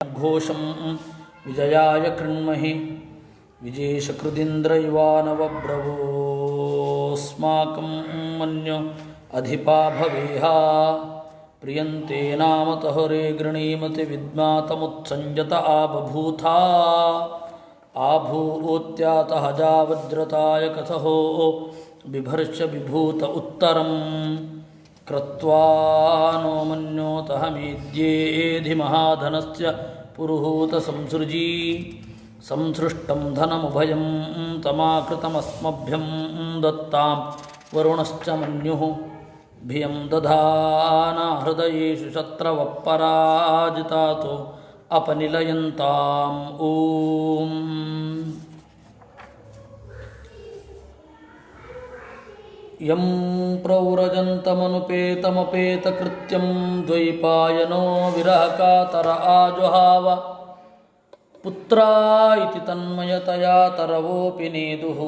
घोषं विजयाय कृण्महि विजेशकृदिन्द्र इवानवब्रवोऽस्माकं मन्यो अधिपा भवेह प्रियन्ते नामतः रे गृणीमति विद्मातमुत्सञ्जत आबभूथा आभूत्यातः जावज्रताय कथहो बिभर्ष विभूत उत्तरम् कृत्वा नो मन्योतः मेद्येधि महाधनस्य पुरुहूत संसृजी संसृष्टं धनमुभयं तमाकृतमस्मभ्यं दत्तां वरुणश्च मन्युः भियं दधाना हृदयेषु शत्रवपराजितातो अपनिलयन्ताम् ॐ यं प्रव्रजन्तमनुपेतमपेतकृत्यं द्वैपायनो विरहकातर आजुहाव पुत्रा इति तन्मयतया तरवोऽपि नेदुः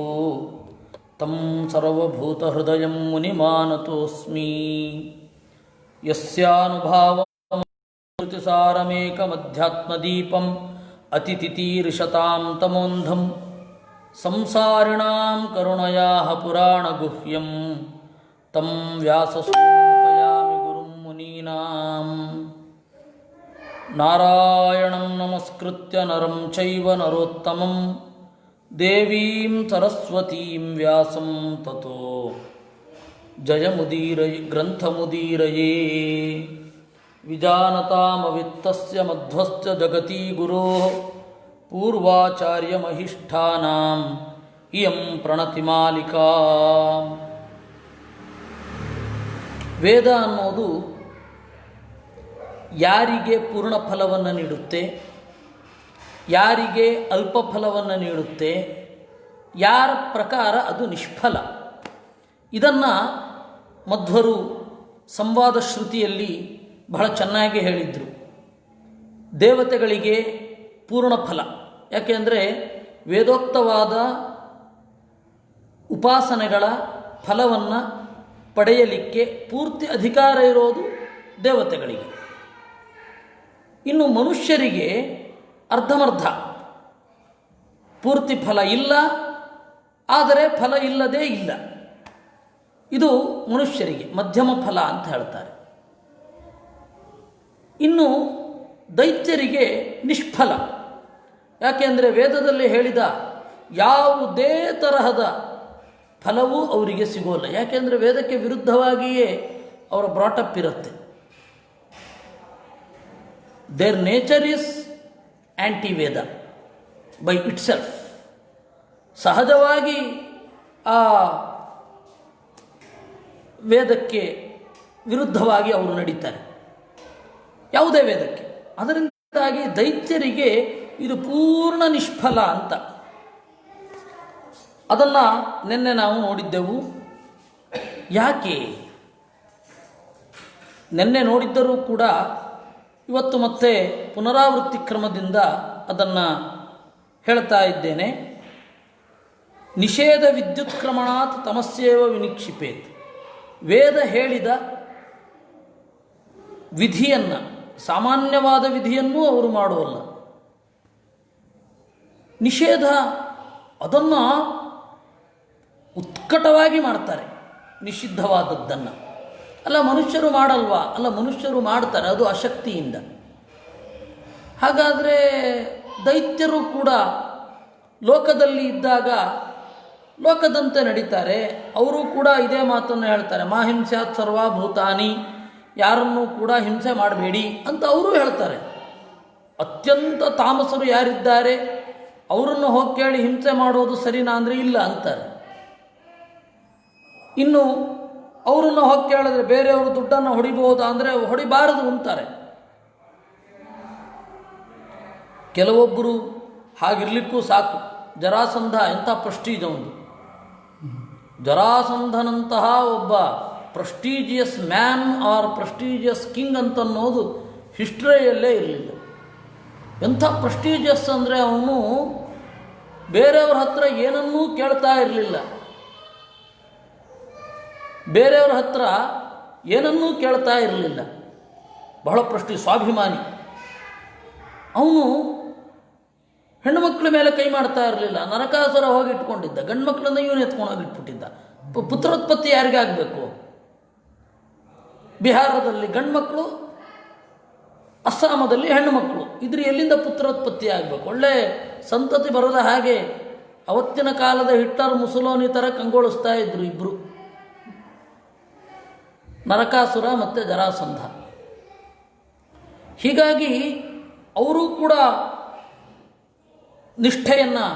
तं सर्वभूतहृदयं मुनिमानतोऽस्मि यस्यानुभावमृतिसारमेकमध्यात्मदीपम् अतितितीर्षतां तमोन्धं संसारिणां करुणयाः पुराणगुह्यं तं व्याससूनुमुपयामि गुरुं मुनीनां नारायणं नमस्कृत्य नरं चैव नरोत्तमं देवीं सरस्वतीं व्यासं ततो जयमुदीरये ग्रन्थमुदीरये विजानतामवित्तस्य मध्वस्य जगती गुरोः पूर्वाचार्यमहिष्ठानाम् इयं ಪ್ರಣತಿಮಾಲಿಕಾ. ವೇದ ಅನ್ನೋದು ಯಾರಿಗೆ ಪೂರ್ಣ ಫಲವನ್ನು ನೀಡುತ್ತೆ, ಯಾರಿಗೆ ಅಲ್ಪ ಫಲವನ್ನು ನೀಡುತ್ತೆ, ಯಾರ ಪ್ರಕಾರ ಅದು ನಿಷ್ಫಲ. ಇದನ್ನು ಮಧ್ವರು ಸಂವಾದ ಶ್ರುತಿಯಲ್ಲಿ ಬಹಳ ಚೆನ್ನಾಗಿ ಹೇಳಿದರು. ದೇವತೆಗಳಿಗೆ ಪೂರ್ಣ ಫಲ, ಯಾಕೆಂದರೆ ವೇದೋಕ್ತವಾದ ಉಪಾಸನೆಗಳ ಫಲವನ್ನು ಪಡೆಯಲಿಕ್ಕೆ ಪೂರ್ತಿ ಅಧಿಕಾರ ಇರೋದು ದೇವತೆಗಳಿಗೆ. ಇನ್ನು ಮನುಷ್ಯರಿಗೆ ಅರ್ಧಮರ್ಧ, ಪೂರ್ತಿ ಫಲ ಇಲ್ಲ, ಆದರೆ ಫಲ ಇಲ್ಲದೇ ಇಲ್ಲ. ಇದು ಮನುಷ್ಯರಿಗೆ ಮಧ್ಯಮ ಫಲ ಅಂತ ಹೇಳ್ತಾರೆ. ಇನ್ನು ದೈತ್ಯರಿಗೆ ನಿಷ್ಫಲ, ಯಾಕೆಂದರೆ ವೇದದಲ್ಲಿ ಹೇಳಿದ ಯಾವುದೇ ತರಹದ ಫಲವೂ ಅವರಿಗೆ ಸಿಗೋಲ್ಲ. ಯಾಕೆಂದರೆ ವೇದಕ್ಕೆ ವಿರುದ್ಧವಾಗಿಯೇ ಅವರ ಬ್ರಾಟಪ್ ಇರುತ್ತೆ. Their nature is anti Veda by itself. ಸಹಜವಾಗಿ ಆ ವೇದಕ್ಕೆ ವಿರುದ್ಧವಾಗಿ ಅವರು ನಡೀತಾರೆ, ಯಾವುದೇ ವೇದಕ್ಕೆ. ಅದರಿಂದಾಗಿ ದೈತ್ಯರಿಗೆ ಇದು ಪೂರ್ಣ ನಿಷ್ಫಲ ಅಂತ. ಅದನ್ನು ನಿನ್ನೆ ನಾವು ನೋಡಿದ್ದೆವು. ಯಾಕೆ ನಿನ್ನೆ ನೋಡಿದ್ದರೂ ಕೂಡ ಇವತ್ತು ಮತ್ತೆ ಪುನರಾವೃತ್ತಿ ಕ್ರಮದಿಂದ ಅದನ್ನು ಹೇಳ್ತಾ ಇದ್ದೇನೆ. ನಿಷೇಧ ವಿದ್ಯುತ್ಕ್ರಮಣಾತ್ ತಮಸ್ಯೇವ ವಿನಿಕ್ಷಿಪೇತ್. ವೇದ ಹೇಳಿದ ವಿಧಿಯನ್ನು, ಸಾಮಾನ್ಯವಾದ ವಿಧಿಯನ್ನೂ ಅವರು ಮಾಡುವಲ್ಲ. ನಿಷೇಧ ಅದನ್ನು ಉತ್ಕಟವಾಗಿ ಮಾಡ್ತಾರೆ, ನಿಷಿದ್ಧವಾದದ್ದನ್ನು. ಅಲ್ಲ, ಮನುಷ್ಯರು ಮಾಡಲ್ವಾ? ಅಲ್ಲ, ಮನುಷ್ಯರು ಮಾಡ್ತಾರೆ, ಅದು ಅಶಕ್ತಿಯಿಂದ. ಹಾಗಾದರೆ ದೈತ್ಯರು ಕೂಡ ಲೋಕದಲ್ಲಿ ಇದ್ದಾಗ ಲೋಕದಂತೆ ನಡೀತಾರೆ. ಅವರು ಕೂಡ ಇದೇ ಮಾತನ್ನು ಹೇಳ್ತಾರೆ, ಮಾ ಹಿಂಸ್ಯಾತ್ ಸರ್ವಭೂತಾನಿ, ಯಾರನ್ನೂ ಕೂಡ ಹಿಂಸೆ ಮಾಡಬೇಡಿ ಅಂತ ಅವರು ಹೇಳ್ತಾರೆ. ಅತ್ಯಂತ ತಾಮಸರು ಯಾರಿದ್ದಾರೆ ಅವರನ್ನು ಹೋಗಿ ಕೇಳಿ ಹಿಂಸೆ ಮಾಡೋದು ಸರಿನಾ ಅಂದರೆ ಇಲ್ಲ ಅಂತಾರೆ. ಇನ್ನು ಅವರನ್ನು ಹೋಗಿ ಕೇಳಿದ್ರೆ ಬೇರೆಯವರು ದುಡ್ಡನ್ನು ಹೊಡಿಬಹುದಾ ಅಂದರೆ ಹೊಡಿಬಾರದು ಅಂತಾರೆ. ಕೆಲವೊಬ್ಬರು ಹಾಗಿರ್ಲಿಕ್ಕೂ ಸಾಕು. ಜರಾಸಂಧ ಎಂಥ ಪ್ರೆಸ್ಟೀಜ್ ಅವನು. ಜರಾಸಂಧನಂತಹ ಒಬ್ಬ prestigious man or prestigious king ಅಂತನ್ನೋದು ಹಿಸ್ಟ್ರಿಯಲ್ಲೇ ಇರಲಿಲ್ಲ. ಎಂಥ ಪ್ರೆಸ್ಟೀಜಿಯಸ್ ಅಂದರೆ ಅವನು ಬೇರೆಯವ್ರ ಹತ್ರ ಏನನ್ನೂ ಕೇಳ್ತಾ ಇರಲಿಲ್ಲ. ಬೇರೆಯವ್ರ ಹತ್ರ ಏನನ್ನೂ ಕೇಳ್ತಾ ಇರಲಿಲ್ಲ. ಬಹಳ ಸ್ವಾಭಿಮಾನಿ. ಅವನು ಹೆಣ್ಣು ಮಕ್ಕಳ ಮೇಲೆ ಕೈ ಮಾಡ್ತಾ ಇರಲಿಲ್ಲ. ನರಕಾಸುರ ಹೋಗಿ ಇಟ್ಕೊಂಡಿದ್ದ, ಗಂಡು ಮಕ್ಕಳನ್ನ ಇವನು ಎತ್ಕೊಂಡು ಹೋಗಿ ಇಟ್ಬಿಟ್ಟಿದ್ದ. ಪುತ್ರೋತ್ಪತ್ತಿ ಯಾರಿಗಾಗಬೇಕು? ಬಿಹಾರದಲ್ಲಿ ಗಂಡು ಮಕ್ಕಳು, ಅಸ್ಸಾಮದಲ್ಲಿ ಹೆಣ್ಣು ಮಕ್ಕಳು. ಇದ್ರ ಎಲ್ಲಿಂದ ಪುತ್ರೋತ್ಪತ್ತಿ ಆಗಬೇಕು? ಒಳ್ಳೆ ಸಂತತಿ ಬರದ ಹಾಗೆ ಅವತ್ತಿನ ಕಾಲದ ಹಿಟ್ಲರ್ ಮುಸೋಲಿನಿ ಥರ ಕಂಗೊಳಿಸ್ತಾ ಇದ್ರು ಇಬ್ಬರು, ನರಕಾಸುರ ಮತ್ತು ಜರಾಸಂಧ. ಹೀಗಾಗಿ ಅವರು ಕೂಡ ನಿಷ್ಠೆಯನ್ನು,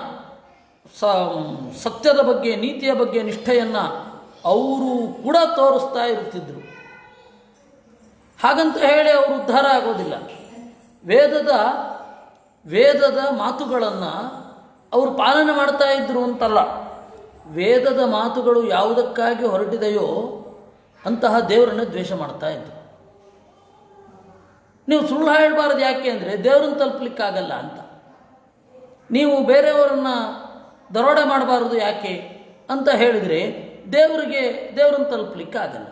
ಸತ್ಯದ ಬಗ್ಗೆ, ನೀತಿಯ ಬಗ್ಗೆ ನಿಷ್ಠೆಯನ್ನು ಅವರು ಕೂಡ ತೋರಿಸ್ತಾ ಇರುತ್ತಿದ್ದರು. ಹಾಗಂತ ಹೇಳಿ ಅವರು ಉದ್ಧಾರ ಆಗೋದಿಲ್ಲ. ವೇದದ ಮಾತುಗಳನ್ನು ಅವರು ಪಾಲನೆ ಮಾಡ್ತಾ ಇದ್ದರು ಅಂತಲ್ಲ. ವೇದದ ಮಾತುಗಳು ಯಾವುದಕ್ಕಾಗಿ ಹೊರಟಿದೆಯೋ ಅಂತಹ ದೇವರನ್ನು ದ್ವೇಷ ಮಾಡ್ತಾ ಇದ್ದರು. ನೀವು ಸುಳ್ಳು ಹೇಳಬಾರ್ದು, ಯಾಕೆ ಅಂದರೆ ದೇವರನ್ನು ತಲುಪಲಿಕ್ಕಾಗಲ್ಲ ಅಂತ. ನೀವು ಬೇರೆಯವರನ್ನು ದರೋಡೆ ಮಾಡಬಾರ್ದು, ಯಾಕೆ ಅಂತ ಹೇಳಿದರೆ ದೇವರನ್ನು ತಲುಪಲಿಕ್ಕಾಗಲ್ಲ.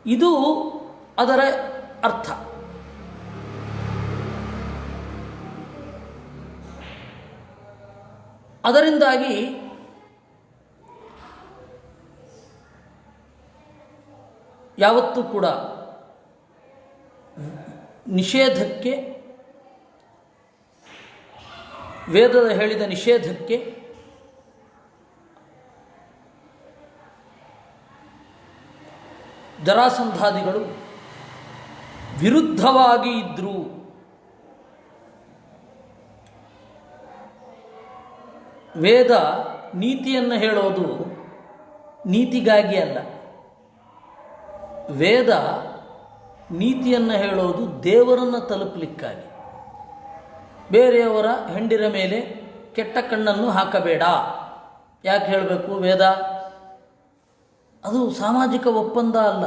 ಇದು ಅದರ ಅರ್ಥ. ಅದರಿಂದಾಗಿ ಯಾವತ್ತೂ ಕೂಡ ನಿಷೇಧಕ್ಕೆ, ವೇದದ ಹೇಳಿದ ನಿಷೇಧಕ್ಕೆ ಜರಾಸಂಧಾದಿಗಳು ವಿರುದ್ಧವಾಗಿ ಇದ್ದರು. ವೇದ ನೀತಿಯನ್ನು ಹೇಳೋದು ನೀತಿಗಾಗಿ ಅಲ್ಲ. ವೇದ ನೀತಿಯನ್ನು ಹೇಳೋದು ದೇವರನ್ನು ತಲುಪಲಿಕ್ಕಾಗಿ. ಬೇರೆಯವರ ಹೆಂಡಿರ ಮೇಲೆ ಕೆಟ್ಟ ಕಣ್ಣನ್ನು ಹಾಕಬೇಡ ಯಾಕೆ ಹೇಳಬೇಕು? ವೇದ ಅದು ಸಾಮಾಜಿಕ ಒಪ್ಪಂದ ಅಲ್ಲ,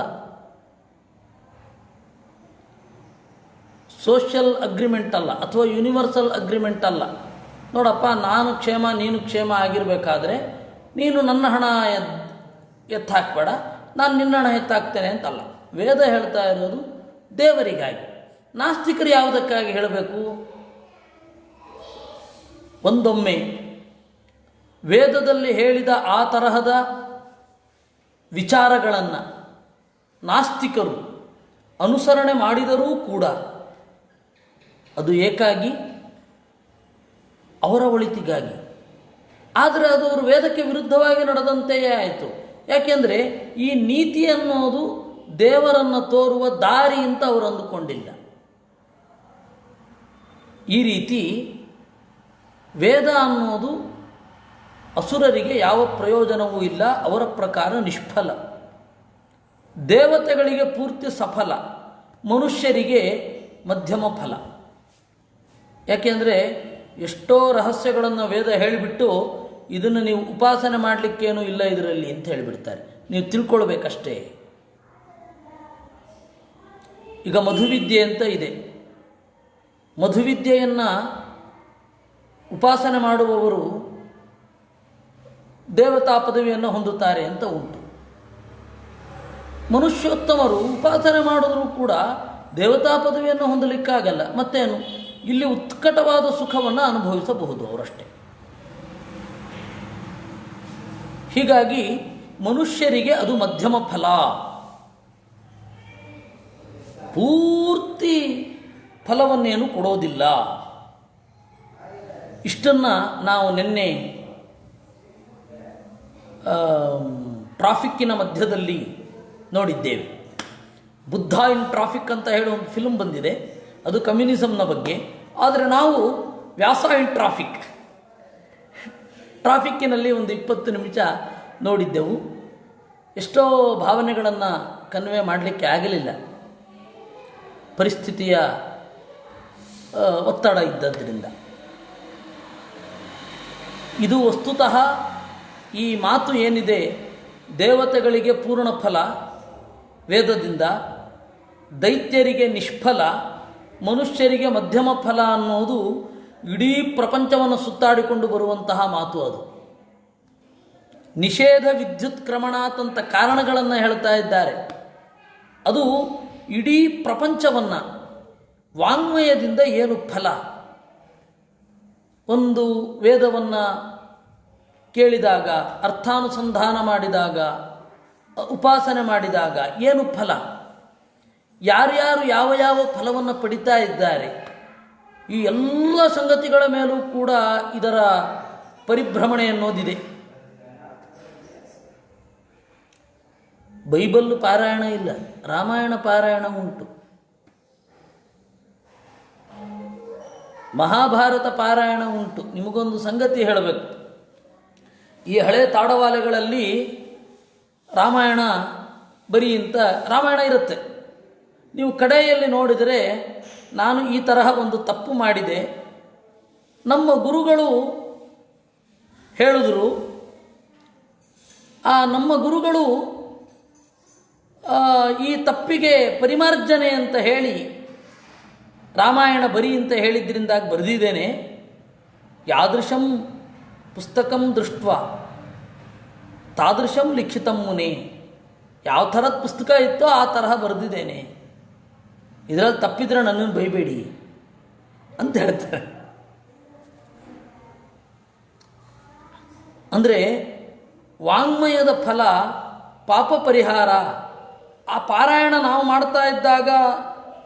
ಸೋಷಿಯಲ್ ಅಗ್ರಿಮೆಂಟ್ ಅಲ್ಲ, ಅಥವಾ ಯೂನಿವರ್ಸಲ್ ಅಗ್ರಿಮೆಂಟ್ ಅಲ್ಲ. ನೋಡಪ್ಪ, ನಾನು ಕ್ಷೇಮ ನೀನು ಕ್ಷೇಮ ಆಗಿರಬೇಕಾದ್ರೆ ನೀನು ನನ್ನ ಹಣ ಎತ್ತಾಕ್ಬೇಡ, ನಾನು ನಿನ್ನ ಹಣ ಎತ್ತಾಕ್ತೇನೆ ಅಂತಲ್ಲ. ವೇದ ಹೇಳ್ತಾ ಇರೋದು ದೇವರಿಗಾಗಿ. ನಾಸ್ತಿಕರು ಯಾವುದಕ್ಕಾಗಿ ಹೇಳಬೇಕು? ಒಂದೊಮ್ಮೆ ವೇದದಲ್ಲಿ ಹೇಳಿದ ಆ ತರಹದ ವಿಚಾರಗಳನ್ನು ನಾಸ್ತಿಕರು ಅನುಸರಣೆ ಮಾಡಿದರೂ ಕೂಡ ಅದು ಏಕಾಗಿ ಅವರ ಒಳಿತಿಗಾಗಿ. ಆದರೆ ಅದು ಅವರು ವೇದಕ್ಕೆ ವಿರುದ್ಧವಾಗಿ ನಡೆದಂತೆಯೇ ಆಯಿತು. ಯಾಕೆಂದರೆ ಈ ನೀತಿ ಅನ್ನೋದು ದೇವರನ್ನು ತೋರುವ ದಾರಿ ಅಂತ ಅವರು ಅಂದುಕೊಂಡಿಲ್ಲ. ಈ ರೀತಿ ವೇದ ಅನ್ನೋದು ಅಸುರರಿಗೆ ಯಾವ ಪ್ರಯೋಜನವೂ ಇಲ್ಲ, ಅವರ ಪ್ರಕಾರ ನಿಷ್ಫಲ. ದೇವತೆಗಳಿಗೆ ಪೂರ್ತಿ ಸಫಲ, ಮನುಷ್ಯರಿಗೆ ಮಧ್ಯಮ ಫಲ. ಯಾಕೆಂದರೆ ಎಷ್ಟೋ ರಹಸ್ಯಗಳನ್ನು ವೇದ ಹೇಳಿಬಿಟ್ಟು ಇದನ್ನು ನೀವು ಉಪಾಸನೆ ಮಾಡಲಿಕ್ಕೇನೂ ಇಲ್ಲ ಇದರಲ್ಲಿ ಅಂತ ಹೇಳಿಬಿಡ್ತಾರೆ. ನೀವು ತಿಳ್ಕೊಳ್ಬೇಕಷ್ಟೇ. ಈಗ ಮಧುವಿದ್ಯೆ ಅಂತ ಇದೆ. ಮಧುವಿದ್ಯೆಯನ್ನು ಉಪಾಸನೆ ಮಾಡುವವರು ದೇವತಾ ಪದವಿಯನ್ನು ಹೊಂದುತ್ತಾರೆ ಅಂತ ಉಂಟು. ಮನುಷ್ಯೋತ್ತಮರು ಉಪಾಸನೆ ಮಾಡಿದ್ರೂ ಕೂಡ ದೇವತಾ ಪದವಿಯನ್ನು ಹೊಂದಲಿಕ್ಕಾಗಲ್ಲ. ಮತ್ತೇನು, ಇಲ್ಲಿ ಉತ್ಕಟವಾದ ಸುಖವನ್ನು ಅನುಭವಿಸಬಹುದು ಅವರಷ್ಟೇ. ಹೀಗಾಗಿ ಮನುಷ್ಯರಿಗೆ ಅದು ಮಧ್ಯಮ ಫಲ, ಪೂರ್ತಿ ಫಲವನ್ನೇನು ಕೊಡೋದಿಲ್ಲ. ಇಷ್ಟನ್ನು ನಾವು ನಿನ್ನೆ ಟ್ರಾಫಿಕ್ಕಿನ ಮಧ್ಯದಲ್ಲಿ ನೋಡಿದ್ದೇವೆ. ಬುದ್ಧ ಇನ್ ಟ್ರಾಫಿಕ್ ಅಂತ ಹೇಳೋ ಒಂದು ಫಿಲ್ಮ್ ಬಂದಿದೆ, ಅದು ಕಮ್ಯುನಿಸಮ್ನ ಬಗ್ಗೆ. ಆದರೆ ನಾವು ವ್ಯಾಸ ಇನ್ ಟ್ರಾಫಿಕ್ಕಿನಲ್ಲಿ ಒಂದು 20 ನಿಮಿಷ ನೋಡಿದ್ದೆವು. ಎಷ್ಟೋ ಭಾವನೆಗಳನ್ನು ಕನ್ವೆ ಮಾಡಲಿಕ್ಕೆ ಆಗಲಿಲ್ಲ, ಪರಿಸ್ಥಿತಿಯ ಒತ್ತಡ ಇದ್ದದ್ದರಿಂದ. ಇದು ವಸ್ತುತಃ ಈ ಮಾತು ಏನಿದೆ, ದೇವತೆಗಳಿಗೆ ಪೂರ್ಣ ಫಲ ವೇದದಿಂದ, ದೈತ್ಯರಿಗೆ ನಿಷ್ಫಲ, ಮನುಷ್ಯರಿಗೆ ಮಧ್ಯಮ ಫಲ ಅನ್ನೋದು ಇಡೀ ಪ್ರಪಂಚವನ್ನು ಸುತ್ತಾಡಿಕೊಂಡು ಬರುವಂತಹ ಮಾತು. ಅದು ನಿಷೇಧ ವಿದ್ಯುತ್ ಕ್ರಮಣಾತ್ ಅಂತ ಕಾರಣಗಳನ್ನು ಹೇಳ್ತಾ ಇದ್ದಾರೆ. ಅದು ಇಡೀ ಪ್ರಪಂಚವನ್ನು ವಾಂಗ್ಮಯದಿಂದ ಏನು ಫಲ, ಒಂದು ವೇದವನ್ನು ಕೇಳಿದಾಗ, ಅರ್ಥಾನುಸಂಧಾನ ಮಾಡಿದಾಗ, ಉಪಾಸನೆ ಮಾಡಿದಾಗ ಏನು ಫಲ, ಯಾರ್ಯಾರು ಯಾವ ಯಾವ ಫಲವನ್ನು ಪಡಿತಾ ಇದ್ದಾರೆ, ಈ ಎಲ್ಲ ಸಂಗತಿಗಳ ಮೇಲೂ ಕೂಡ ಇದರ ಪರಿಭ್ರಮಣೆ ಅನ್ನೋದಿದೆ. ಬೈಬಲ್ ಪಾರಾಯಣ ಇಲ್ಲ, ರಾಮಾಯಣ ಪಾರಾಯಣ ಉಂಟು, ಮಹಾಭಾರತ ಪಾರಾಯಣ ಉಂಟು. ನಿಮಗೊಂದು ಸಂಗತಿ ಹೇಳಬೇಕು, ಈ ಹಳೆ ತಾಡವಾಲೆಗಳಲ್ಲಿ ರಾಮಾಯಣ ಬರೀ ಅಂತ ರಾಮಾಯಣ ಇರುತ್ತೆ. ನೀವು ಕಡೆಯಲ್ಲಿ ನೋಡಿದರೆ ನಾನು ಈ ತರಹ ಒಂದು ತಪ್ಪು ಮಾಡಿದೆ, ನಮ್ಮ ಗುರುಗಳು ಹೇಳಿದ್ರು, ನಮ್ಮ ಗುರುಗಳು ಈ ತಪ್ಪಿಗೆ ಪರಿಮಾರ್ಜನೆ ಅಂತ ಹೇಳಿ ರಾಮಾಯಣ ಬರಿ ಅಂತ ಹೇಳಿದ್ರಿಂದಾಗಿ ಬರೆದಿದ್ದೇನೆ. ಯಾದೃಶಂ ಪುಸ್ತಕಂ ದೃಷ್ಟ್ವಾ ತಾದೃಶಂ ಲಿಖಿತಂ ಮುನೆ, ಯಾವ ಥರದ ಪುಸ್ತಕ ಇತ್ತೋ ಆ ತರಹ ಬರೆದಿದ್ದೇನೆ, ಇದರಲ್ಲಿ ತಪ್ಪಿದ್ರೆ ನನ್ನನ್ನು ಬೈಬೇಡಿ ಅಂತ ಹೇಳ್ತಾರೆ. ಅಂದರೆ ವಾಂಗ್ಮಯದ ಫಲ ಪಾಪ ಪರಿಹಾರ. ಆ ಪಾರಾಯಣ ನಾವು ಮಾಡ್ತಾ ಇದ್ದಾಗ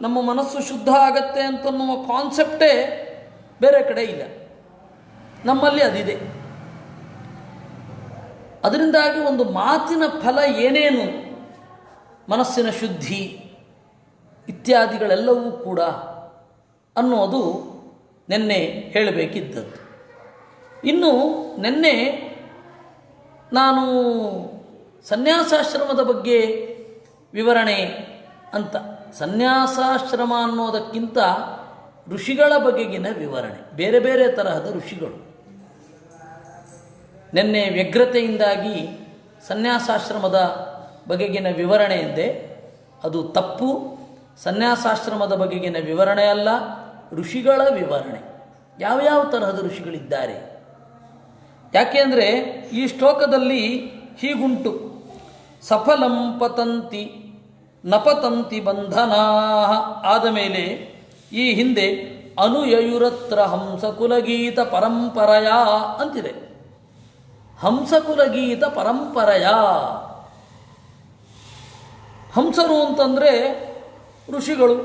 ನಮ್ಮ ಮನಸ್ಸು ಶುದ್ಧ ಆಗತ್ತೆ ಅಂತನ್ನುವ ಕಾನ್ಸೆಪ್ಟೇ ಬೇರೆ ಕಡೆ ಇಲ್ಲ, ನಮ್ಮಲ್ಲಿ ಅದಿದೆ. ಅದರಿಂದಾಗಿ ಒಂದು ಮಾತಿನ ಫಲ ಏನೇನು, ಮನಸ್ಸಿನ ಶುದ್ಧಿ ಇತ್ಯಾದಿಗಳೆಲ್ಲವೂ ಕೂಡ ಅನ್ನೋದು ನಿನ್ನೆ ಹೇಳಬೇಕಿದ್ದದ್ದು. ಇನ್ನು ನಿನ್ನೆ ನಾನು ಸನ್ಯಾಸಾಶ್ರಮದ ಬಗ್ಗೆ ವಿವರಣೆ ಅಂತ, ಸನ್ಯಾಸಾಶ್ರಮ ಅನ್ನೋದಕ್ಕಿಂತ ಋಷಿಗಳ ಬಗೆಗಿನ ವಿವರಣೆ, ಬೇರೆ ಬೇರೆ ತರಹದ ಋಷಿಗಳು. ನಿನ್ನೆ ವ್ಯಗ್ರತೆಯಿಂದಾಗಿ ಸನ್ಯಾಸಾಶ್ರಮದ ಬಗೆಗಿನ ವಿವರಣೆ ಎಂದೆ, ಅದು ತಪ್ಪು. ಸನ್ಯಾಸಾಶ್ರಮದ ಬಗೆಗಿನ ವಿವರಣೆ ಅಲ್ಲ, ಋಷಿಗಳ ವಿವರಣೆ. ಯಾವ್ಯಾವ ತರಹದ ಋಷಿಗಳಿದ್ದಾರೆ, ಯಾಕೆ ಅಂದರೆ ಈ ಶ್ಲೋಕದಲ್ಲಿ ಹೀಗುಂಟು, ಸಫಲಂ ಪತಂತಿ ನಪತಂತಿ ಬಂಧನಾ ಆದ ಮೇಲೆ ಈ ಹಿಂದೆ ಅನುಯಯುರತ್ರ ಹಂಸಕುಲಗೀತ ಪರಂಪರೆಯ ಅಂತಿದೆ. ಹಂಸಕುಲಗೀತ ಪರಂಪರೆಯ, ಹಂಸರು ಅಂತಂದರೆ ಋಷಿಗಳು,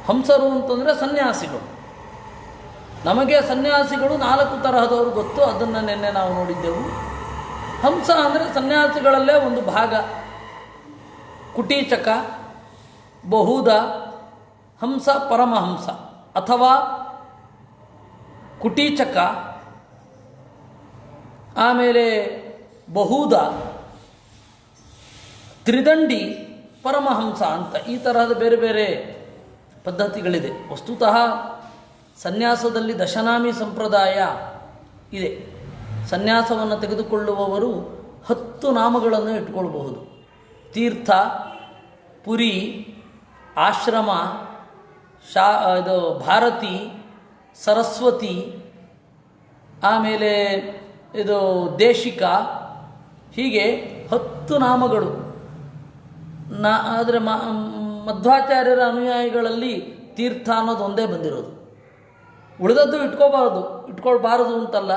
ಹಂಸರು ಅಂತಂದರೆ ಸನ್ಯಾಸಿಗಳು. ನಮಗೆ ಸನ್ಯಾಸಿಗಳು 4 ತರಹದವರು ಗೊತ್ತು, ಅದನ್ನು ನಿನ್ನೆ ನಾವು ನೋಡಿದ್ದೆವು. ಹಂಸ ಅಂದರೆ ಸನ್ಯಾಸಿಗಳಲ್ಲೇ ಒಂದು ಭಾಗ. ಕುಟೀಚಕ, ಬಹುಧ, ಹಂಸ, ಪರಮಹಂಸ ಅಥವಾ ಕುಟೀಚಕ, ಆಮೇಲೆ ಬಹುಧ, ತ್ರಿದಂಡಿ, ಪರಮಹಂಸ ಅಂತ ಈ ತರಹದ ಬೇರೆ ಬೇರೆ ಪದ್ಧತಿಗಳಿದೆ. ವಸ್ತುತಃ ಸನ್ಯಾಸದಲ್ಲಿ ದಶನಾಮಿ ಸಂಪ್ರದಾಯ ಇದೆ. ಸನ್ಯಾಸವನ್ನು ತೆಗೆದುಕೊಳ್ಳುವವರು 10 ನಾಮಗಳನ್ನು ಇಟ್ಕೊಳ್ಬಹುದು. ತೀರ್ಥ, ಪುರಿ, ಆಶ್ರಮ, ಇದು ಭಾರತಿ, ಸರಸ್ವತಿ, ಆಮೇಲೆ ಇದು ದೇಶಿಕ, ಹೀಗೆ 10 ನಾಮಗಳು. ಆದರೆ ಮಧ್ವಾಚಾರ್ಯರ ಅನುಯಾಯಿಗಳಲ್ಲಿ ತೀರ್ಥ ಅನ್ನೋದು ಒಂದೇ ಬಂದಿರೋದು, ಉಳಿದದ್ದು ಇಟ್ಕೊಳ್ಬಾರದು ಅಂತಲ್ಲ,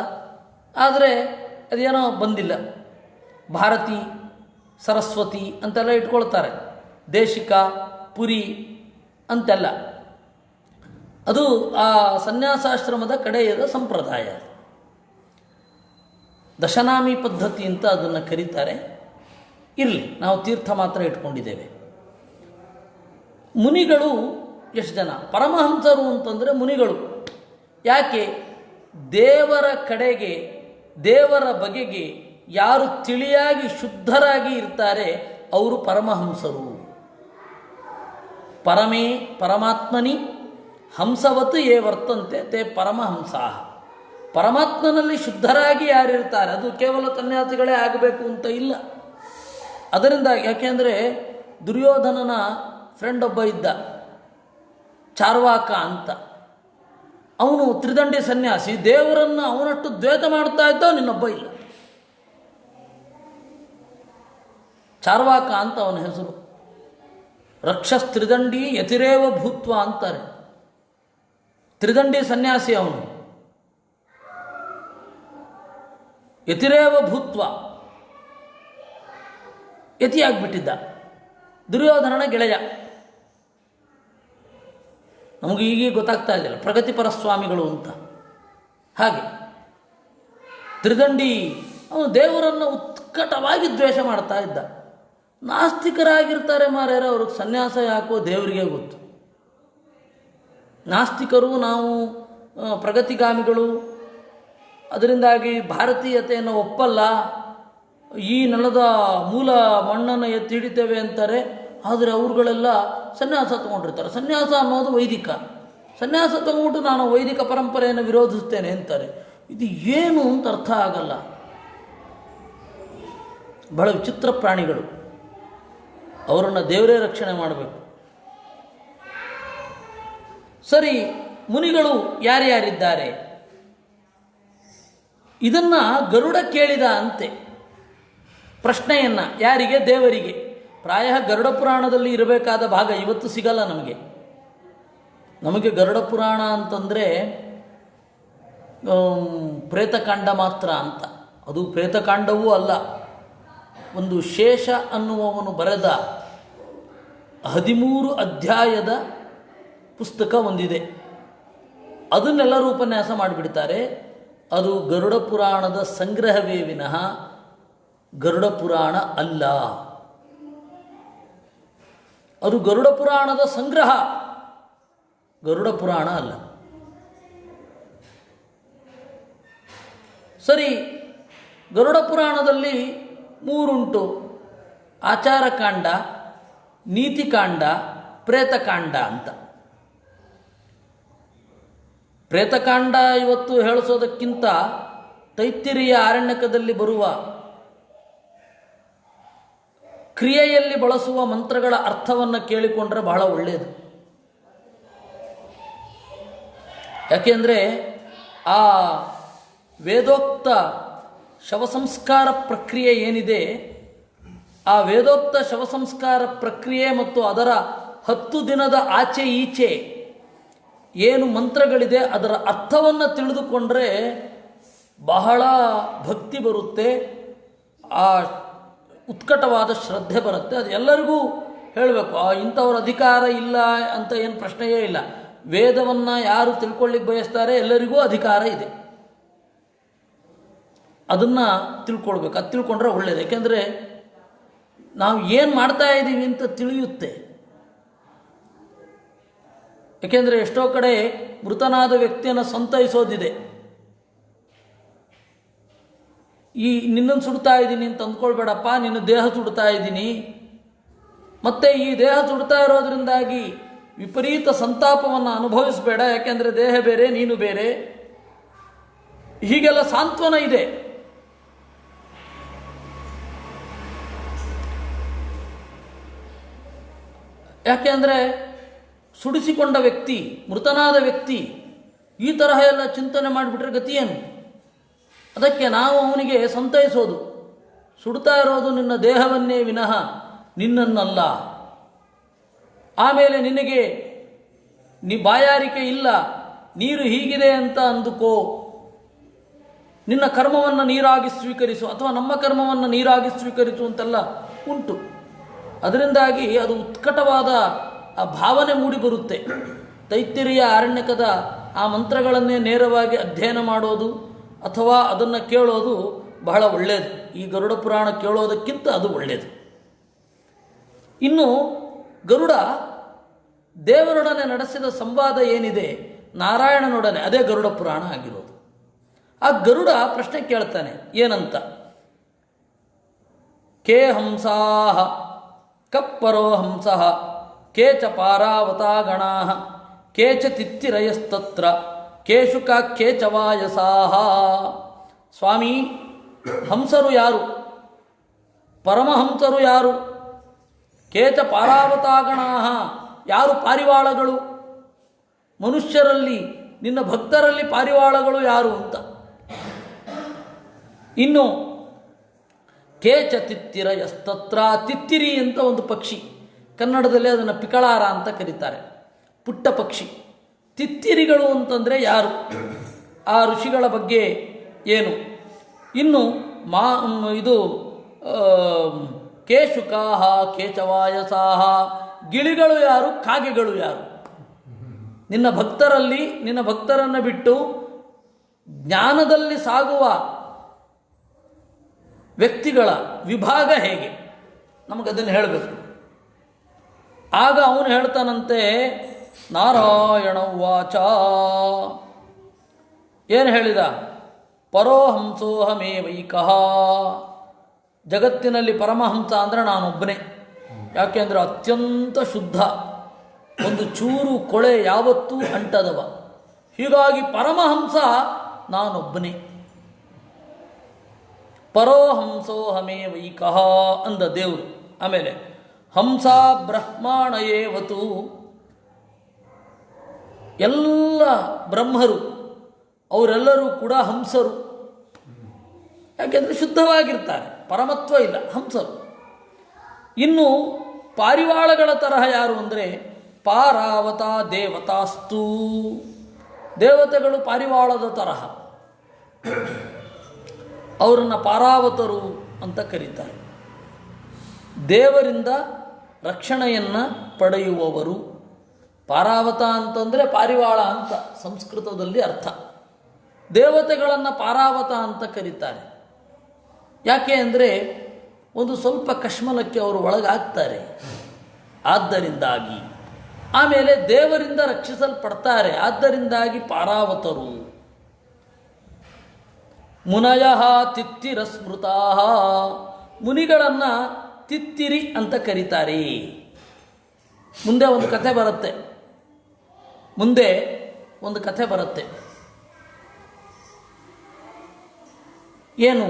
ಆದರೆ ಅದೇನೋ ಬಂದಿಲ್ಲ. ಭಾರತಿ, ಸರಸ್ವತಿ ಅಂತೆಲ್ಲ ಇಟ್ಕೊಳ್ತಾರೆ, ದೇಶಿಕ, ಪುರಿ ಅಂತೆಲ್ಲ. ಅದು ಆ ಸನ್ಯಾಸಾಶ್ರಮದ ಕಡೆಯದ ಸಂಪ್ರದಾಯ. ದಶನಾಮಿ ಪದ್ಧತಿ ಅಂತ ಅದನ್ನು ಕರೀತಾರೆ. ಇರಲಿ, ನಾವು ತೀರ್ಥ ಮಾತ್ರ ಇಟ್ಕೊಂಡಿದ್ದೇವೆ. ಮುನಿಗಳು ಎಷ್ಟು ಜನ? ಪರಮಹಂಸರು ಅಂತಂದರೆ ಮುನಿಗಳು. ಯಾಕೆ? ದೇವರ ಕಡೆಗೆ, ದೇವರ ಬಗೆಗೆ ಯಾರು ತಿಳಿಯಾಗಿ ಶುದ್ಧರಾಗಿ ಇರ್ತಾರೆ ಅವರು ಪರಮಹಂಸರು. ಪರಮೇ ಪರಮಾತ್ಮನಿ ಹಂಸವತ್ತು ಯೇ ವರ್ತಂತೆ ತೇ ಪರಮಹಂಸ. ಪರಮಾತ್ಮನಲ್ಲಿ ಶುದ್ಧರಾಗಿ ಯಾರಿರ್ತಾರೆ, ಅದು ಕೇವಲ ಸನ್ಯಾಸಿಗಳೇ ಆಗಬೇಕು ಅಂತ ಇಲ್ಲ. ಅದರಿಂದ ಯಾಕೆಂದರೆ ದುರ್ಯೋಧನನ ಫ್ರೆಂಡ್ ಒಬ್ಬ ಇದ್ದ, ಚಾರ್ವಾಕ ಅಂತ. ಅವನು ತ್ರಿದಂಡಿ ಸನ್ಯಾಸಿ, ದೇವರನ್ನು ಅವನಷ್ಟು ದ್ವೇಷ ಮಾಡ್ತಾ ಇದ್ದ, ನಿನ್ನೊಬ್ಬ ಇಲ್ಲ. ಚಾರ್ವಾಕ ಅಂತ ಅವನ ಹೆಸರು. ರಕ್ಷಸ್ತ್ರಿದಂಡಿ ಯತಿರೇವ ಭೂತ್ವ ಅಂತಾರೆ. ತ್ರಿದಂಡಿ ಸನ್ಯಾಸಿ ಅವನು. ಯತಿರೇವ ಭೂತ್ವ, ಯತಿಯಾಗ್ಬಿಟ್ಟಿದ್ದ. ದುರ್ಯೋಧನನ ಗೆಳೆಯ. ನಮಗೆ ಈಗೀಗ ಗೊತ್ತಾಗ್ತಾ ಇದೆಯಲ್ಲ ಪ್ರಗತಿಪರ ಸ್ವಾಮಿಗಳು ಅಂತ. ಹಾಗೆ ತ್ರಿದಂಡಿ ಅವನು ದೇವರನ್ನು ಉತ್ಕಟವಾಗಿ ದ್ವೇಷ ಮಾಡ್ತಾ ಇದ್ದ. ನಾಸ್ತಿಕರಾಗಿರ್ತಾರೆ ಮಾರ್ಯಾರ, ಅವ್ರಿಗೆ ಸನ್ಯಾಸ ಯಾಕೋ ದೇವರಿಗೆ ಗೊತ್ತು. ನಾಸ್ತಿಕರು ನಾವು ಪ್ರಗತಿಗಾಮಿಗಳು, ಅದರಿಂದಾಗಿ ಭಾರತೀಯತೆಯನ್ನು ಒಪ್ಪಲ್ಲ, ಈ ನೆಲದ ಮೂಲ ಮಣ್ಣನ್ನು ಎತ್ತಿ ಹಿಡಿತೇವೆ ಅಂತಾರೆ. ಆದರೆ ಅವ್ರುಗಳೆಲ್ಲ ಸನ್ಯಾಸ ತಗೊಂಡಿರ್ತಾರೆ. ಸನ್ಯಾಸ ಅನ್ನೋದು ವೈದಿಕ. ಸನ್ಯಾಸ ತಗೊಂಡು ನಾನು ವೈದಿಕ ಪರಂಪರೆಯನ್ನು ವಿರೋಧಿಸ್ತೇನೆ ಅಂತಾರೆ. ಇದು ಏನು ಅಂತ ಅರ್ಥ ಆಗಲ್ಲ. ಬಹಳ ವಿಚಿತ್ರ ಪ್ರಾಣಿಗಳು. ಅವರನ್ನು ದೇವರೇ ರಕ್ಷಣೆ ಮಾಡಬೇಕು. ಸರಿ, ಮುನಿಗಳು ಯಾರ್ಯಾರಿದ್ದಾರೆ? ಇದನ್ನು ಗರುಡ ಕೇಳಿದ ಅಂತೆ ಪ್ರಶ್ನೆಯನ್ನು. ಯಾರಿಗೆ? ದೇವರಿಗೆ. ಪ್ರಾಯ ಗರುಡ ಪುರಾಣದಲ್ಲಿ ಇರಬೇಕಾದ ಭಾಗ ಇವತ್ತು ಸಿಗಲ್ಲ ನಮಗೆ. ನಮಗೆ ಗರುಡ ಪುರಾಣ ಅಂತಂದರೆ ಪ್ರೇತಕಾಂಡ ಮಾತ್ರ ಅಂತ. ಅದು ಪ್ರೇತಕಾಂಡವೂ ಅಲ್ಲ. ಒಂದು ಶೇಷ ಅನ್ನುವವನು ಬರೆದ 13 ಅಧ್ಯಾಯದ ಪುಸ್ತಕ ಒಂದಿದೆ. ಅದನ್ನೆಲ್ಲರೂ ಉಪನ್ಯಾಸ ಮಾಡಿಬಿಡ್ತಾರೆ. ಅದು ಗರುಡ ಪುರಾಣದ ಸಂಗ್ರಹವೇ ವಿನಃ ಗರುಡ ಪುರಾಣ ಅಲ್ಲ. ಅದು ಗರುಡ ಪುರಾಣದ ಸಂಗ್ರಹ, ಗರುಡ ಪುರಾಣ ಅಲ್ಲ. ಸರಿ, ಗರುಡ ಪುರಾಣದಲ್ಲಿ 3 ಉಂಟು: ಆಚಾರಕಾಂಡ, ನೀತಿಕಾಂಡ, ಪ್ರೇತಕಾಂಡ ಅಂತ. ಪ್ರೇತಕಾಂಡ ಇವತ್ತು ಹೇಳಿಸೋದಕ್ಕಿಂತ ತೈತ್ತಿರೀಯ ಆರಣ್ಯಕದಲ್ಲಿ ಬರುವ ಕ್ರಿಯೆಯಲ್ಲಿ ಬಳಸುವ ಮಂತ್ರಗಳ ಅರ್ಥವನ್ನು ಕೇಳಿಕೊಂಡ್ರೆ ಬಹಳ ಒಳ್ಳೆಯದು. ಯಾಕೆಂದರೆ ಆ ವೇದೋಕ್ತ ಶವಸಂಸ್ಕಾರ ಪ್ರಕ್ರಿಯೆ ಏನಿದೆ, ಆ ವೇದೋಕ್ತ ಶವಸಂಸ್ಕಾರ ಪ್ರಕ್ರಿಯೆ ಮತ್ತು ಅದರ 10 ದಿನದ ಆಚೆ ಈಚೆ ಏನು ಮಂತ್ರಗಳಿದೆ ಅದರ ಅರ್ಥವನ್ನು ತಿಳಿದುಕೊಂಡ್ರೆ ಬಹಳ ಭಕ್ತಿ ಬರುತ್ತೆ, ಆ ಉತ್ಕಟವಾದ ಶ್ರದ್ಧೆ ಬರುತ್ತೆ. ಅದು ಎಲ್ಲರಿಗೂ ಹೇಳಬೇಕು. ಇಂಥವ್ರ ಅಧಿಕಾರ ಇಲ್ಲ ಅಂತ ಏನು ಪ್ರಶ್ನೆಯೇ ಇಲ್ಲ. ವೇದವನ್ನು ಯಾರು ತಿಳ್ಕೊಳ್ಳಿಕ್ಕೆ ಬಯಸ್ತಾರೆ ಎಲ್ಲರಿಗೂ ಅಧಿಕಾರ ಇದೆ. ಅದನ್ನು ತಿಳ್ಕೊಳ್ಬೇಕು. ಅದು ತಿಳ್ಕೊಂಡ್ರೆ ಒಳ್ಳೆಯದು. ಯಾಕೆಂದರೆ ನಾವು ಏನು ಮಾಡ್ತಾ ಇದ್ದೀವಿ ಅಂತ ತಿಳಿಯುತ್ತೆ. ಯಾಕೆಂದರೆ ಎಷ್ಟೋ ಕಡೆ ಮೃತನಾದ ವ್ಯಕ್ತಿಯನ್ನು ಸಂತೈಸೋದಿದೆ. ನಿನ್ನನ್ನು ಸುಡ್ತಾ ಇದ್ದೀನಿ ಅಂತ ಅಂದ್ಕೊಳ್ಬೇಡಪ್ಪ, ನಿನ್ನ ದೇಹ ಸುಡ್ತಾ ಇದ್ದೀನಿ. ಮತ್ತು ಈ ದೇಹ ಸುಡ್ತಾ ಇರೋದ್ರಿಂದಾಗಿ ವಿಪರೀತ ಸಂತಾಪವನ್ನು ಅನುಭವಿಸಬೇಡ, ಯಾಕೆಂದರೆ ದೇಹ ಬೇರೆ ನೀನು ಬೇರೆ. ಹೀಗೆಲ್ಲ ಸಾಂತ್ವನ ಇದೆ. ಯಾಕೆಂದರೆ ಸುಡಿಸಿಕೊಂಡ ವ್ಯಕ್ತಿ, ಮೃತನಾದ ವ್ಯಕ್ತಿ ಈ ತರಹ ಎಲ್ಲ ಚಿಂತನೆ ಮಾಡಿಬಿಟ್ರೆ ಗತಿಯೇನು? ಅದಕ್ಕೆ ನಾವು ಅವನಿಗೆ ಸಂತೈಸೋದು, ಸುಡ್ತಾ ಇರೋದು ನಿನ್ನ ದೇಹವನ್ನೇ ವಿನಃ ನಿನ್ನನ್ನಲ್ಲ. ಆಮೇಲೆ ನಿನಗೆ ಬಾಯಾರಿಕೆ ಇಲ್ಲ, ನೀರು ಹೀಗಿದೆ ಅಂತ ಅಂದುಕೋ, ನಿನ್ನ ಕರ್ಮವನ್ನು ನೀರಾಗಿ ಸ್ವೀಕರಿಸು, ಅಥವಾ ನಮ್ಮ ಕರ್ಮವನ್ನು ನೀರಾಗಿ ಸ್ವೀಕರಿಸು ಅಂತೆಲ್ಲ ಉಂಟು. ಅದರಿಂದಾಗಿ ಅದು ಉತ್ಕಟವಾದ ಆ ಭಾವನೆ ಮೂಡಿ ಬರುತ್ತೆ. ತೈತ್ತಿರೀಯ ಆರಣ್ಯಕದ ಆ ಮಂತ್ರಗಳನ್ನೇ ನೇರವಾಗಿ ಅಧ್ಯಯನ ಮಾಡೋದು ಅಥವಾ ಅದನ್ನು ಕೇಳೋದು ಬಹಳ ಒಳ್ಳೆಯದು. ಈ ಗರುಡ ಪುರಾಣ ಕೇಳೋದಕ್ಕಿಂತ ಅದು ಒಳ್ಳೆಯದು. ಇನ್ನು ಗರುಡ ದೇವರೊಡನೆ ನಡೆಸಿದ ಸಂವಾದ ಏನಿದೆ ನಾರಾಯಣನೊಡನೆ, ಅದೇ ಗರುಡ ಪುರಾಣ ಆಗಿರೋದು. ಆ ಗರುಡ ಪ್ರಶ್ನೆ ಕೇಳ್ತಾನೆ, ಏನಂತ? ಕೇ ಹಂಸಾಹ ಕಪ್ಪರೋ ಹಂಸಃ ಕೇಚ ಪಾರಾವತಾಗಣಾ ಕೇಚ ತಿತ್ತಿರಯಸ್ತತ್ರ ಕೇಶುಕ ಕೇಚ ವಾಯಸಾಹ. ಸ್ವಾಮಿ, ಹಂಸರು ಯಾರು? ಪರಮಹಂಸರು ಯಾರು? ಕೇಚ ಪಾರಾವತಾಗಣಾ, ಯಾರು ಪಾರಿವಾಳಗಳು? ಮನುಷ್ಯರಲ್ಲಿ ನಿನ್ನ ಭಕ್ತರಲ್ಲಿ ಪಾರಿವಾಳಗಳು ಯಾರು ಅಂತ. ಇನ್ನು ಕೇಚ ತಿತ್ತಿರಯಸ್ತತ್ರ, ತಿತ್ತಿರಿ ಅಂತ ಒಂದು ಪಕ್ಷಿ, ಕನ್ನಡದಲ್ಲಿ ಅದನ್ನು ಪಿಕಳಾರ ಅಂತ ಕರೀತಾರೆ. ಪುಟ್ಟ ಪಕ್ಷಿ. ತಿತ್ತಿರಿಗಳು ಅಂತಂದರೆ ಯಾರು, ಆ ಋಷಿಗಳ ಬಗ್ಗೆ ಏನು. ಇನ್ನು ಇದು ಕೇಶುಕಾಹ ಕೇಶವಾಯಸಾಹ, ಗಿಳಿಗಳು ಯಾರು, ಕಾಗೆಗಳು ಯಾರು. ನಿನ್ನ ಭಕ್ತರನ್ನು ಬಿಟ್ಟು ಜ್ಞಾನದಲ್ಲಿ ಸಾಗುವ ವ್ಯಕ್ತಿಗಳ ವಿಭಾಗ ಹೇಗೆ, ನಮಗದನ್ನು ಹೇಳಬೇಕು. ಆಗ ಅವನು ಹೇಳ್ತಾನಂತೆ, ನಾರಾಯಣ ವಾಚ, ಏನು ಹೇಳಿದ, ಪರೋಹಂಸೋಹಮೇವೈಕಃ, ಜಗತ್ತಿನಲ್ಲಿ ಪರಮಹಂಸ ಅಂದರೆ ನಾನೊಬ್ಬನೇ. ಯಾಕೆಂದರೆ ಅತ್ಯಂತ ಶುದ್ಧ, ಒಂದು ಚೂರು ಕೊಳೆ ಯಾವತ್ತೂ ಅಂಟದವ. ಹೀಗಾಗಿ ಪರಮಹಂಸ ನಾನೊಬ್ಬನೇ. ಪರೋಹಂಸೋಹಮೇವೈಕಃ ಅಂದ ದೇವರು. ಆಮೇಲೆ ಹಂಸ ಬ್ರಹ್ಮಾಣ ಏವತು, ಎಲ್ಲ ಬ್ರಹ್ಮರು ಅವರೆಲ್ಲರೂ ಕೂಡ ಹಂಸರು. ಯಾಕೆಂದರೆ ಶುದ್ಧವಾಗಿರ್ತಾರೆ, ಪರಮತ್ವ ಇಲ್ಲ, ಹಂಸರು. ಇನ್ನು ಪಾರಿವಾಳಗಳ ತರಹ ಯಾರು ಅಂದರೆ ಪಾರಾವತ ದೇವತಾಸ್ತು, ದೇವತೆಗಳು ಪಾರಿವಾಳದ ತರಹ, ಅವರನ್ನು ಪಾರಾವತರು ಅಂತ ಕರೀತಾರೆ. ದೇವರಿಂದ ರಕ್ಷಣೆಯನ್ನು ಪಡೆಯುವವರು. ಪಾರಾವತ ಅಂತಂದರೆ ಪಾರಿವಾಳ ಅಂತ ಸಂಸ್ಕೃತದಲ್ಲಿ ಅರ್ಥ. ದೇವತೆಗಳನ್ನು ಪಾರಾವತ ಅಂತ ಕರೀತಾರೆ. ಯಾಕೆ ಅಂದರೆ ಒಂದು ಸ್ವಲ್ಪ ಕಶ್ಮಲಕ್ಕೆ ಅವರು ಒಳಗಾಗ್ತಾರೆ, ಆದ್ದರಿಂದಾಗಿ. ಆಮೇಲೆ ದೇವರಿಂದ ರಕ್ಷಿಸಲ್ಪಡ್ತಾರೆ, ಆದ್ದರಿಂದಾಗಿ ಪಾರಾವತರು. ಮುನಯಃ ತಿತ್ತಿರಸ್ಮೃತಾ, ಮುನಿಗಳನ್ನು ತಿತ್ತಿರಿ ಅಂತ ಕರೀತಾರೆ. ಮುಂದೆ ಒಂದು ಕಥೆ ಬರುತ್ತೆ. ಏನು,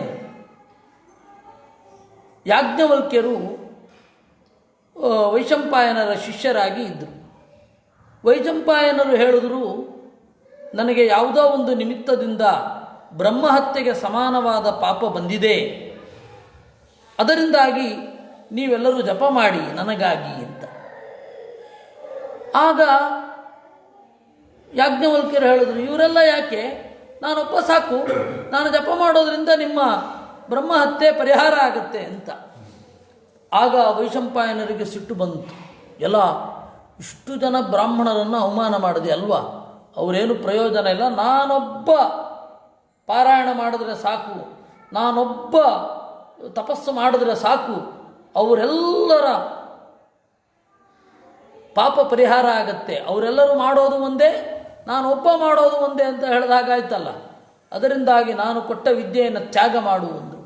ಯಾಜ್ಞವಲ್ಕ್ಯರು ವೈಶಂಪಾಯನರ ಶಿಷ್ಯರಾಗಿ ಇದ್ದರು. ವೈಶಂಪಾಯನರು ಹೇಳಿದ್ರು, ನನಗೆ ಯಾವುದೋ ಒಂದು ನಿಮಿತ್ತದಿಂದ ಬ್ರಹ್ಮಹತ್ಯೆಗೆ ಸಮಾನವಾದ ಪಾಪ ಬಂದಿದೆ, ಅದರಿಂದಾಗಿ ನೀವೆಲ್ಲರೂ ಜಪ ಮಾಡಿ ನನಗಾಗಿ ಅಂತ. ಆಗ ಯಾಜ್ಞವಲ್ಕ್ಯರು ಹೇಳಿದ್ರು, ಇವರೆಲ್ಲ ಯಾಕೆ, ನಾನೊಬ್ಬ ಸಾಕು, ನಾನು ಜಪ ಮಾಡೋದ್ರಿಂದ ನಿಮ್ಮ ಬ್ರಹ್ಮಹತ್ಯೆ ಪರಿಹಾರ ಆಗುತ್ತೆ ಅಂತ. ಆಗ ವೈಶಂಪಾಯನರಿಗೆ ಸಿಟ್ಟು ಬಂತು. ಎಲ್ಲ ಇಷ್ಟು ಜನ ಬ್ರಾಹ್ಮಣರನ್ನು ಅವಮಾನ ಮಾಡಿದೆ ಅಲ್ವಾ, ಅವರೇನು ಪ್ರಯೋಜನ ಇಲ್ಲ, ನಾನೊಬ್ಬ ಪಾರಾಯಣ ಮಾಡಿದ್ರೆ ಸಾಕು, ನಾನೊಬ್ಬ ತಪಸ್ಸು ಮಾಡಿದ್ರೆ ಸಾಕು, ಅವರೆಲ್ಲರ ಪಾಪ ಪರಿಹಾರ ಆಗತ್ತೆ, ಅವರೆಲ್ಲರೂ ಮಾಡೋದು ಒಂದೇ, ನಾನೊಬ್ಬ ಮಾಡೋದು ಒಂದೇ ಅಂತ ಹೇಳಿದಾಗಾಯ್ತಲ್ಲ. ಅದರಿಂದಾಗಿ ನಾನು ಕೊಟ್ಟ ವಿದ್ಯೆಯನ್ನು ತ್ಯಾಗ ಮಾಡುವಂದರು.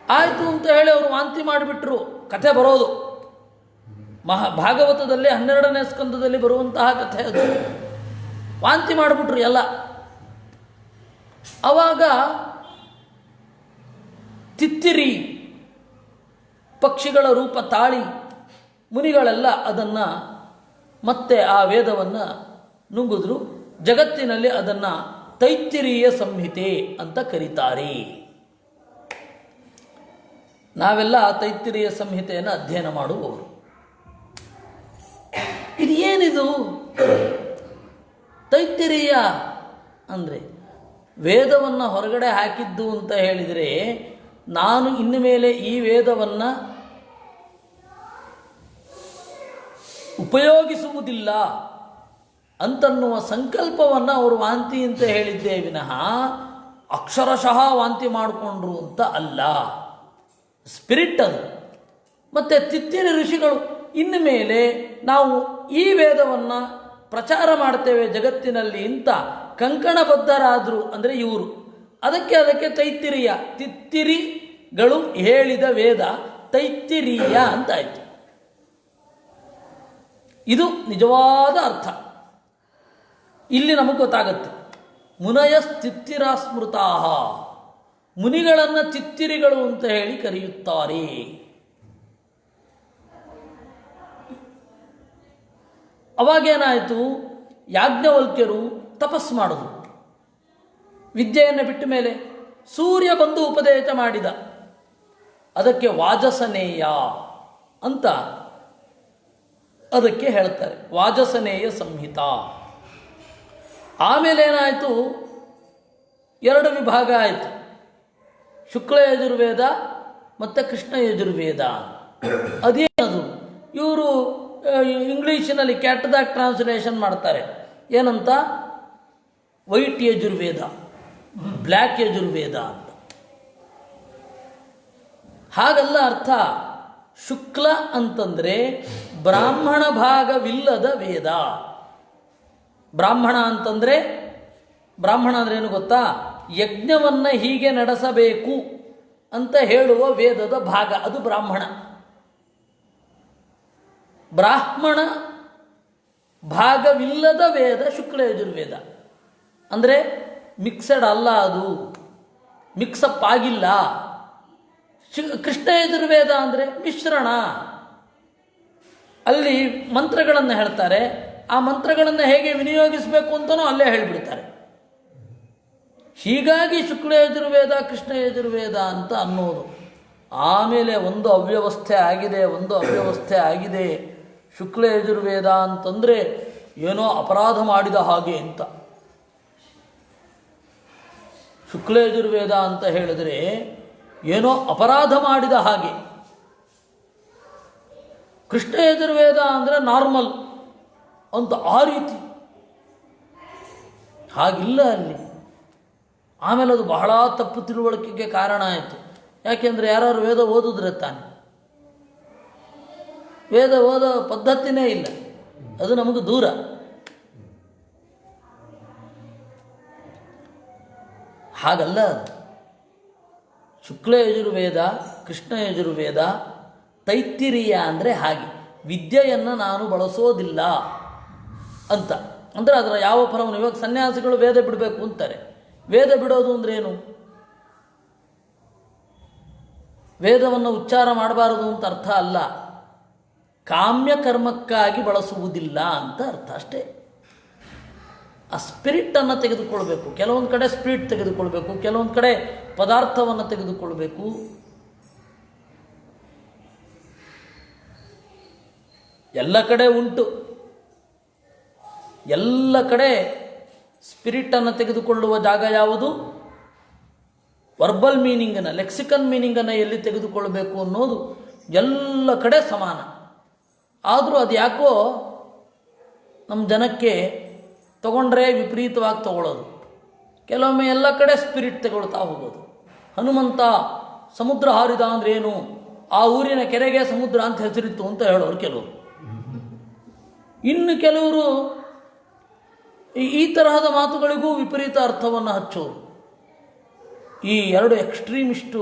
ಆಯಿತು ಅಂತ ಹೇಳಿ ಅವರು ವಾಂತಿ ಮಾಡಿಬಿಟ್ರು. ಕಥೆ ಬರೋದು ಭಾಗವತದಲ್ಲಿ 12ನೇ ಸ್ಕಂದದಲ್ಲಿ ಬರುವಂತಹ ಕಥೆ ಅದು. ವಾಂತಿ ಮಾಡಿಬಿಟ್ರು ಎಲ್ಲ. ಆವಾಗ ತಿತ್ತಿರಿ ಪಕ್ಷಿಗಳ ರೂಪ ತಾಳಿ ಮುನಿಗಳೆಲ್ಲ ಅದನ್ನು ಮತ್ತೆ ಆ ವೇದವನ್ನು ನುಂಗಿದ್ರು. ಜಗತ್ತಿನಲ್ಲಿ ಅದನ್ನು ತೈತ್ತಿರೀಯ ಸಂಹಿತೆ ಅಂತ ಕರೀತಾರೆ. ನಾವೆಲ್ಲ ತೈತ್ತಿರೀಯ ಸಂಹಿತೆಯನ್ನು ಅಧ್ಯಯನ ಮಾಡುವವರು. ಇದು ಏನಿದು ತೈತ್ತಿರೀಯ ಅಂದರೆ? ವೇದವನ್ನು ಹೊರಗಡೆ ಹಾಕಿದ್ದು ಅಂತ ಹೇಳಿದರೆ, ನಾನು ಇನ್ನು ಮೇಲೆ ಈ ವೇದವನ್ನು ಉಪಯೋಗಿಸುವುದಿಲ್ಲ ಅಂತನ್ನುವ ಸಂಕಲ್ಪವನ್ನು ಅವರು ವಾಂತಿ ಅಂತ ಹೇಳಿದ್ದೇ ವಿನಃ ಅಕ್ಷರಶಃ ವಾಂತಿ ಮಾಡಿಕೊಂಡ್ರು ಅಂತ ಅಲ್ಲ. ಸ್ಪಿರಿಟ್ ಅದು. ಮತ್ತು ತಿತ್ತಿರಿ ಋಷಿಗಳು ಇನ್ನು ಮೇಲೆ ನಾವು ಈ ವೇದವನ್ನು ಪ್ರಚಾರ ಮಾಡ್ತೇವೆ ಜಗತ್ತಿನಲ್ಲಿ ಅಂತ ಕಂಕಣಬದ್ಧರಾದರು ಅಂದರೆ ಇವರು. ಅದಕ್ಕೆ ತೈತ್ತಿರೀಯ, ತಿತ್ತಿರಿಗಳು ಹೇಳಿದ ವೇದ ತೈತ್ತಿರೀಯ ಅಂತಾಯಿತು. ಇದು ನಿಜವಾದ ಅರ್ಥ. ಇಲ್ಲಿ ನಮಗೆ ಗೊತ್ತಾಗತ್ತೆ. ಮುನಯಸ್ತಿತ್ತಿರಾ ಸ್ಮೃತಾ, ಮುನಿಗಳನ್ನು ತಿತ್ತಿರಿಗಳು ಅಂತ ಹೇಳಿ ಕರೆಯುತ್ತಾರೆ. ಅವಾಗೇನಾಯಿತು, ಯಾಜ್ಞವಲ್ಕ್ಯರು ತಪಸ್ಸು ಮಾಡಿದ್ರು. ವಿದ್ಯೆಯನ್ನು ಬಿಟ್ಟ ಮೇಲೆ ಸೂರ್ಯ ಬಂದು ಉಪದೇಶ ಮಾಡಿದ. ಅದಕ್ಕೆ ವಾಜಸನೇಯ ಅಂತ ಅದಕ್ಕೆ ಹೇಳ್ತಾರೆ. ವಾಜಸನೇಯ ಸಂಹಿತ. ಆಮೇಲೆ ಏನಾಯಿತು, ಎರಡು ವಿಭಾಗ ಆಯಿತು, ಶುಕ್ಲ ಯಜುರ್ವೇದ ಮತ್ತು ಕೃಷ್ಣ ಯಜುರ್ವೇದ. ಅದೇನದು, ಇವರು ಇಂಗ್ಲೀಷಿನಲ್ಲಿ ಕೆಟ್ಟದಾಗಿ ಟ್ರಾನ್ಸ್ಲೇಷನ್ ಮಾಡ್ತಾರೆ. ಏನಂತ, ವೈಟ್ ಯಜುರ್ವೇದ, ಬ್ಲ್ಯಾಕ್ ಯಜುರ್ವೇದ ಅಂತ. ಹಾಗಲ್ಲ ಅರ್ಥ. ಶುಕ್ಲ ಅಂತಂದರೆ ಬ್ರಾಹ್ಮಣ ಭಾಗವಿಲ್ಲದ ವೇದ. ಬ್ರಾಹ್ಮಣ ಅಂತಂದರೆ, ಬ್ರಾಹ್ಮಣ ಅಂದ್ರೆ ಏನು ಗೊತ್ತಾ, ಯಜ್ಞವನ್ನು ಹೀಗೆ ನಡೆಸಬೇಕು ಅಂತ ಹೇಳುವ ವೇದದ ಭಾಗ, ಅದು ಬ್ರಾಹ್ಮಣ. ಬ್ರಾಹ್ಮಣ ಭಾಗವಿಲ್ಲದ ವೇದ ಶುಕ್ಲ ಯಜುರ್ವೇದ. ಅಂದರೆ ಮಿಕ್ಸಡ್ ಅಲ್ಲ, ಅದು ಮಿಕ್ಸಪ್ ಆಗಿಲ್ಲ. ಕೃಷ್ಣ ಯಜುರ್ವೇದ ಅಂದರೆ ಮಿಶ್ರಣ. ಅಲ್ಲಿ ಮಂತ್ರಗಳನ್ನು ಹೇಳ್ತಾರೆ, ಆ ಮಂತ್ರಗಳನ್ನು ಹೇಗೆ ವಿನಿಯೋಗಿಸಬೇಕು ಅಂತಲೂ ಅಲ್ಲೇ ಹೇಳಿಬಿಡ್ತಾರೆ. ಹೀಗಾಗಿ ಶುಕ್ಲ ಯಜುರ್ವೇದ ಕೃಷ್ಣ ಯಜುರ್ವೇದ ಅಂತ ಅನ್ನೋದು. ಆಮೇಲೆ ಒಂದು ಅವ್ಯವಸ್ಥೆ ಆಗಿದೆ. ಶುಕ್ಲ ಯಜುರ್ವೇದ ಅಂತಂದರೆ ಏನೋ ಅಪರಾಧ ಮಾಡಿದ ಹಾಗೆ ಅಂತ. ಶುಕ್ಲ ಯಜುರ್ವೇದ ಅಂತ ಹೇಳಿದರೆ ಏನೋ ಅಪರಾಧ ಮಾಡಿದ ಹಾಗೆ. ಕೃಷ್ಣ ಯಜುರ್ವೇದ ಅಂದರೆ ನಾರ್ಮಲ್ ಅಂತ, ಆ ರೀತಿ. ಹಾಗಿಲ್ಲ ಅಲ್ಲಿ. ಆಮೇಲೆ ಅದು ಬಹಳ ತಪ್ಪು ತಿಳುವಳಿಕೆಗೆ ಕಾರಣ ಆಯಿತು. ಯಾಕೆಂದರೆ ಯಾರು ವೇದ ಓದಿದ್ರೆ ತಾನೆ, ವೇದ ಓದೋ ಪದ್ಧತಿನೇ ಇಲ್ಲ, ಅದು ನಮಗೆ ದೂರ. ಹಾಗಲ್ಲ ಅದು. ಶುಕ್ಲ ಯಜುರ್ವೇದ ಕೃಷ್ಣ ಯಜುರ್ವೇದ ತೈತ್ತಿರೀಯ ಅಂದರೆ ಹಾಗೆ, ವಿದ್ಯೆಯನ್ನು ನಾನು ಬಳಸೋದಿಲ್ಲ ಅಂತ. ಅಂದರೆ ಅದರ ಯಾವ ಫಲವನ್ನು, ಇವಾಗ ಸನ್ಯಾಸಿಗಳು ವೇದ ಬಿಡಬೇಕು ಅಂತಾರೆ. ವೇದ ಬಿಡೋದು ಅಂದರೆ ಏನು? ವೇದವನ್ನು ಉಚ್ಚಾರ ಮಾಡಬಾರದು ಅಂತ ಅರ್ಥ ಅಲ್ಲ, ಕಾಮ್ಯ ಕರ್ಮಕ್ಕಾಗಿ ಬಳಸುವುದಿಲ್ಲ ಅಂತ ಅರ್ಥ ಅಷ್ಟೇ. ಆ ಸ್ಪಿರಿಟನ್ನು ತೆಗೆದುಕೊಳ್ಬೇಕು. ಕೆಲವೊಂದು ಕಡೆ ಸ್ಪಿರಿಟ್ ತೆಗೆದುಕೊಳ್ಬೇಕು, ಕೆಲವೊಂದು ಕಡೆ ಪದಾರ್ಥವನ್ನು ತೆಗೆದುಕೊಳ್ಬೇಕು. ಎಲ್ಲ ಕಡೆ ಉಂಟು. ಎಲ್ಲ ಕಡೆ ಸ್ಪಿರಿಟನ್ನು ತೆಗೆದುಕೊಳ್ಳುವ ಜಾಗ ಯಾವುದು? ವರ್ಬಲ್ ಮೀನಿಂಗನ್ನು, ಲೆಕ್ಸಿಕನ್ ಮೀನಿಂಗನ್ನು ಎಲ್ಲಿ ತೆಗೆದುಕೊಳ್ಬೇಕು ಅನ್ನೋದು ಎಲ್ಲ ಕಡೆ ಸಮಾನ. ಆದರೂ ಅದು ಯಾಕೋ ನಮ್ಮ ಜನಕ್ಕೆ ತಗೊಂಡ್ರೆ ವಿಪರೀತವಾಗಿ ತಗೊಳ್ಳೋದು. ಕೆಲವೊಮ್ಮೆ ಎಲ್ಲ ಕಡೆ ಸ್ಪಿರಿಟ್ ತಗೊಳ್ತಾ ಹೋಗೋದು. ಹನುಮಂತ ಸಮುದ್ರ ಹಾರಿದ ಅಂದ್ರೆ ಏನು, ಆ ಊರಿನ ಕೆರೆಗೆ ಸಮುದ್ರ ಅಂತ ಹೆಸರಿತ್ತು ಅಂತ ಹೇಳೋರು ಕೆಲವರು. ಇನ್ನು ಕೆಲವರು ಈ ತರಹದ ಮಾತುಗಳಿಗೂ ವಿಪರೀತ ಅರ್ಥವನ್ನು ಹಚ್ಚೋರು. ಈ ಎರಡು ಎಕ್ಸ್ಟ್ರೀಮಿಸ್ಟು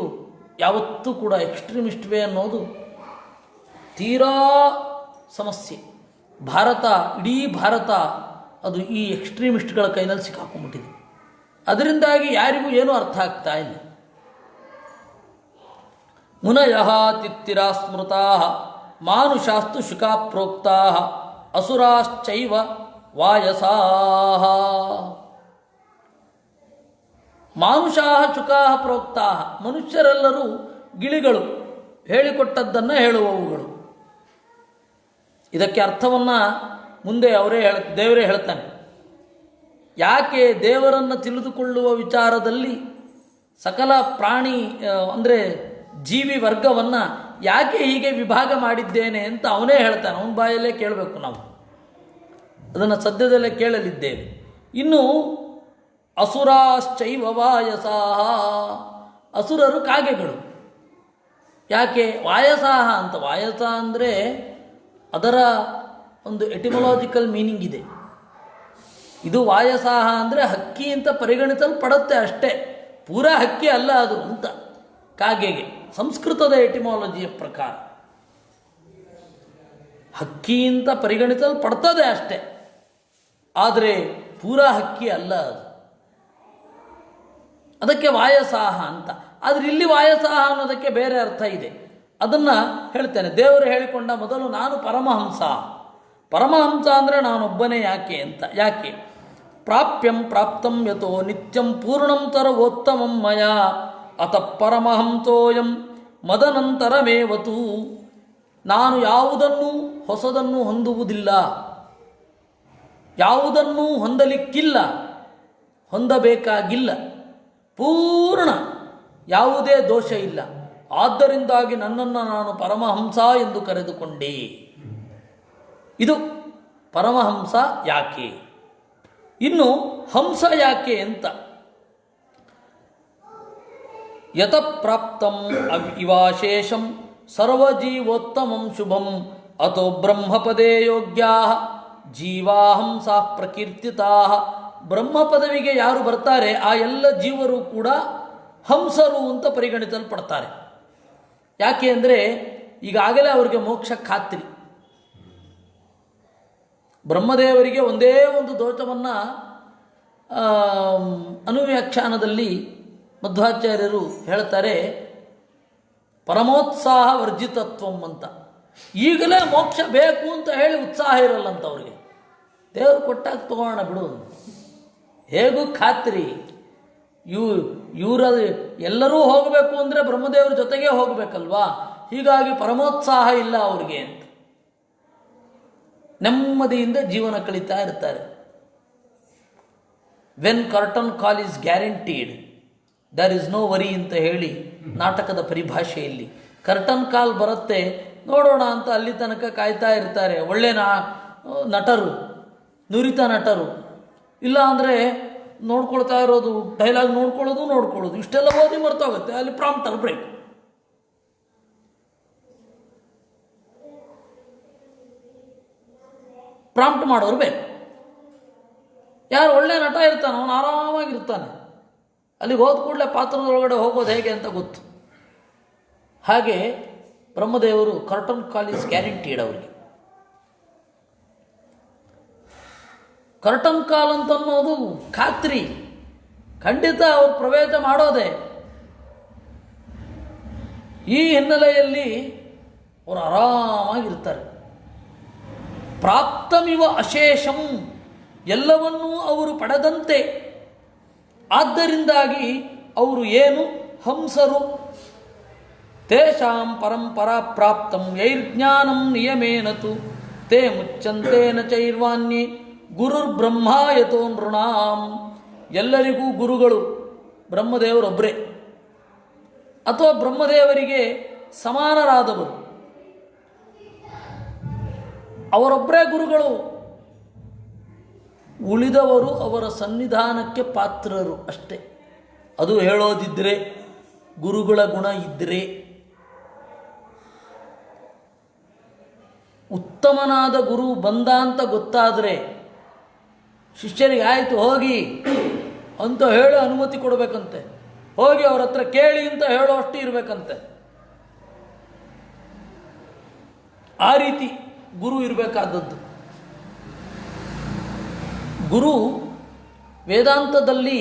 ಯಾವತ್ತೂ ಕೂಡ, ಎಕ್ಸ್ಟ್ರೀಮಿಸ್ಟ್ ವೇ ಅನ್ನೋದು ತೀರಾ ಸಮಸ್ಯೆ. ಇಡೀ ಭಾರತ ಅದು ಈ ಎಕ್ಸ್ಟ್ರೀಮಿಸ್ಟ್ಗಳ ಕೈನಲ್ಲಿ ಸಿಕ್ಕಾಕೊಂಡ್ಬಿಟ್ಟಿದೆ. ಅದರಿಂದಾಗಿ ಯಾರಿಗೂ ಏನೂ ಅರ್ಥ ಆಗ್ತಾ ಇಲ್ಲ. ಮುನಯಃ ತಿತ್ತಿರಾ ಸ್ಮೃತಾ ಮಾನುಷಾಸ್ತು ಶುಕಾ ಪ್ರೋಕ್ತಾ ಅಸುರಾಶ್ಚೈವ ವಾಯಸಾಹ. ಮಾನುಷಾಹ ಚುಕಾಹ ಪ್ರೋಕ್ತಾ, ಮನುಷ್ಯರೆಲ್ಲರೂ ಗಿಳಿಗಳು, ಹೇಳಿಕೊಟ್ಟದ್ದನ್ನು ಹೇಳುವವುಗಳು. ಇದಕ್ಕೆ ಅರ್ಥವನ್ನು ಮುಂದೆ ದೇವರೇ ಹೇಳ್ತಾನೆ. ಯಾಕೆ ದೇವರನ್ನು ತಿಳಿದುಕೊಳ್ಳುವ ವಿಚಾರದಲ್ಲಿ ಸಕಲ ಪ್ರಾಣಿ ಅಂದರೆ ಜೀವಿ ವರ್ಗವನ್ನು ಯಾಕೆ ಹೀಗೆ ವಿಭಾಗ ಮಾಡಿದ್ದೇನೆ ಅಂತ ಅವನೇ ಹೇಳ್ತಾನೆ. ಅವನ ಬಾಯಲ್ಲೇ ಕೇಳಬೇಕು ನಾವು, ಅದನ್ನು ಸದ್ಯದಲ್ಲೇ ಕೇಳಲಿದ್ದೇವೆ. ಇನ್ನು ಅಸುರಾಶ್ಚೈವ ವಾಯಸಾಹ, ಅಸುರರು ಕಾಗೆಗಳು. ಯಾಕೆ ವಾಯಸಾಹ ಅಂತ? ವಾಯಸ ಅಂದರೆ ಅದರ ಒಂದು ಎಟಿಮೊಲಾಜಿಕಲ್ ಮೀನಿಂಗ್ ಇದೆ. ಇದು ವಾಯಸಾಹ ಅಂದರೆ ಹಕ್ಕಿ ಅಂತ ಪರಿಗಣಿಸಲ್ಪಡುತ್ತೆ ಅಷ್ಟೇ, ಪೂರಾ ಹಕ್ಕಿ ಅಲ್ಲ ಅದು ಅಂತ. ಕಾಗೆಗೆ ಸಂಸ್ಕೃತದ ಎಟಿಮಾಲಜಿಯ ಪ್ರಕಾರ ಹಕ್ಕಿ ಅಂತ ಪರಿಗಣಿಸಲ್ಪಡ್ತದೆ ಅಷ್ಟೇ, ಆದರೆ ಪೂರಾ ಹಕ್ಕಿ ಅಲ್ಲ ಅದು. ಅದಕ್ಕೆ ವಾಯಸಾಹ ಅಂತ. ಆದರೆ ಇಲ್ಲಿ ವಾಯಸಾಹ ಅನ್ನೋದಕ್ಕೆ ಬೇರೆ ಅರ್ಥ ಇದೆ. ಅದನ್ನು ಹೇಳ್ತೇನೆ. ದೇವರು ಹೇಳಿಕೊಂಡ ಮೊದಲು ನಾನು ಪರಮಹಂಸ. ಪರಮಹಂಸ ಅಂದರೆ ನಾನೊಬ್ಬನೇ. ಯಾಕೆ ಅಂತ? ಯಾಕೆ ಪ್ರಾಪ್ಯಂ ಪ್ರಾಪ್ತಂ ಯತೋ ನಿತ್ಯಂ ಪೂರ್ಣಂ ತರವೋತ್ತಮಂ ಮಯಾ ಅತಃ ಪರಮಹಂಸೋಯಂ ಮದನಂತರಮೇವತು. ನಾನು ಯಾವುದನ್ನೂ ಹೊಸದನ್ನು ಹೊಂದುವುದಿಲ್ಲ, ಯಾವುದನ್ನೂ ಹೊಂದಲಿಕ್ಕಿಲ್ಲ, ಹೊಂದಬೇಕಾಗಿಲ್ಲ, ಪೂರ್ಣ ಯಾವುದೇ ದೋಷ ಇಲ್ಲ. ಆದ್ದರಿಂದಾಗಿ ನನ್ನನ್ನು ನಾನು ಪರಮಹಂಸ ಎಂದು ಕರೆದುಕೊಂಡೆ. ಇದು ಪರಮಹಂಸ ಯಾಕೆ? ಇನ್ನು ಹಂಸ ಯಾಕೆ ಅಂತ, ಯತಪ್ರಾಪ್ತಂ ಇವಾಶೇಷಂ ಸರ್ವಜೀವೋತ್ತಮಂ ಶುಭಂ ಅತೋ ಬ್ರಹ್ಮಪದೇ ಯೋಗ್ಯಾ ಜೀವಾ ಹಂಸಾ ಪ್ರಕೀರ್ತಿತಾ. ಬ್ರಹ್ಮ ಪದವಿಗೆ ಯಾರು ಬರ್ತಾರೆ ಆ ಎಲ್ಲ ಜೀವರು ಕೂಡ ಹಂಸರು ಅಂತ ಪರಿಗಣಿಸಲ್ಪಡ್ತಾರೆ. ಯಾಕೆ ಅಂದರೆ ಈಗಾಗಲೇ ಅವರಿಗೆ ಮೋಕ್ಷ ಖಾತ್ರಿ. ಬ್ರಹ್ಮದೇವರಿಗೆ ಒಂದೇ ಒಂದು ದೋಷವನ್ನು ಅನುವ್ಯಾಖ್ಯಾನದಲ್ಲಿ ಮಧ್ವಾಚಾರ್ಯರು ಹೇಳ್ತಾರೆ, ಪರಮೋತ್ಸಾಹ ವರ್ಜಿತತ್ವಂ ಅಂತ. ಈಗಲೇ ಮೋಕ್ಷ ಬೇಕು ಅಂತ ಹೇಳಿ ಉತ್ಸಾಹ ಇರಲ್ಲಂತ ಅವರಿಗೆ. ದೇವರು ಕೊಟ್ಟಾಗ ತಗೋಣ ಬಿಡು, ಹೇಗೂ ಖಾತ್ರಿ. ಇವರ ಎಲ್ಲರೂ ಹೋಗಬೇಕು ಅಂದರೆ ಬ್ರಹ್ಮದೇವರ ಜೊತೆಗೇ ಹೋಗಬೇಕಲ್ವಾ, ಹೀಗಾಗಿ ಪರಮೋತ್ಸಾಹ ಇಲ್ಲ ಅವರಿಗೆ ಅಂತ ನೆಮ್ಮದಿಯಿಂದ ಜೀವನ ಕಳೀತಾ ಇರ್ತಾರೆ. When curtain call is guaranteed there is no worry ಅಂತ ಹೇಳಿ ನಾಟಕದ ಪರಿಭಾಷೆಯಲ್ಲಿ ಕರ್ಟನ್ ಕಾಲ್ ಬರುತ್ತೆ ನೋಡೋಣ ಅಂತ ಅಲ್ಲಿ ತನಕ ಕಾಯ್ತಾ ಇರ್ತಾರೆ. ಒಳ್ಳೆ ನಟರು, ನುರಿತ ನಟರು. ಇಲ್ಲ ಅಂದರೆ ನೋಡ್ಕೊಳ್ತಾ ಇರೋದು, ಡೈಲಾಗ್ ನೋಡ್ಕೊಳ್ಳೋದು ಇಷ್ಟೆಲ್ಲ ಓದಿ ಮರ್ತೋಗುತ್ತೆ. ಅಲ್ಲಿ ಪ್ರಾಂಪ್ಟರ್ ಬ್ರೇಕ್. ಪ್ರಾಂಪ್ಟ್ ಮಾಡೋರು ಬೇಕು. ಯಾರು ಒಳ್ಳೆ ನಟ ಇರ್ತಾನೆ ಅವನು ಆರಾಮಾಗಿರ್ತಾನೆ. ಅಲ್ಲಿಗೆ ಹೋದ ಕೂಡಲೇ ಪಾತ್ರದೊಳಗಡೆ ಹೋಗೋದು ಹೇಗೆ ಅಂತ ಗೊತ್ತು. ಹಾಗೆ ಬ್ರಹ್ಮದೇವರು ಕರ್ಟನ್ ಕಾಲ್ ಈಸ್ ಗ್ಯಾರಂಟೀಡ್. ಅವರಿಗೆ ಕರ್ಟನ್ ಕಾಲ್ ಅಂತನ್ನೋದು ಖಾತ್ರಿ, ಖಂಡಿತ ಅವರು ಪ್ರವೇಶ ಮಾಡೋದೆ. ಈ ಹಿನ್ನೆಲೆಯಲ್ಲಿ ಅವರು ಆರಾಮಾಗಿರ್ತಾರೆ. ಪ್ರಾಪ್ತಮಿವ ಅಶೇಷಂ, ಎಲ್ಲವನ್ನೂ ಅವರು ಪಡೆದಂತೆ. ಆದ್ದರಿಂದಾಗಿ ಅವರು ಏನು ಹಂಸರು. ತೇಷಾಂ ಪರಂಪರಾ ಪ್ರಾಪ್ತಂ ಯೈರ್ಜ್ಞಾನಂ ನಿಯಮೇನತು ತೇ ಮುಚ್ಚಂತೇನ ಚೈರ್ವಾನ್ಯೇ ಗುರುರ್ಬ್ರಹ್ಮ ಯತೋ ನೃಣಾಂ. ಎಲ್ಲರಿಗೂ ಗುರುಗಳು ಬ್ರಹ್ಮದೇವರೊಬ್ಬರೇ ಅಥವಾ ಬ್ರಹ್ಮದೇವರಿಗೆ ಸಮಾನರಾದವರು, ಅವರೊಬ್ಬರೇ ಗುರುಗಳು. ಉಳಿದವರು ಅವರ ಸನ್ನಿಧಾನಕ್ಕೆ ಪಾತ್ರರು ಅಷ್ಟೇ. ಅದು ಹೇಳೋದಿದ್ದರೆ, ಗುರುಗಳ ಗುಣ ಇದ್ದರೆ. ಉತ್ತಮನಾದ ಗುರು ಬಂದ ಅಂತ ಗೊತ್ತಾದರೆ ಶಿಷ್ಯರಿಗೆ ಆಯಿತು ಹೋಗಿ ಅಂತ ಹೇಳಿ ಅನುಮತಿ ಕೊಡಬೇಕಂತೆ. ಹೋಗಿ ಅವ್ರ ಹತ್ರ ಕೇಳಿ ಅಂತ ಹೇಳೋ ಅಷ್ಟು ಇರಬೇಕಂತೆ. ಆ ರೀತಿ ಗುರು ಇರಬೇಕಾದದ್ದು. ಗುರು ವೇದಾಂತದಲ್ಲಿ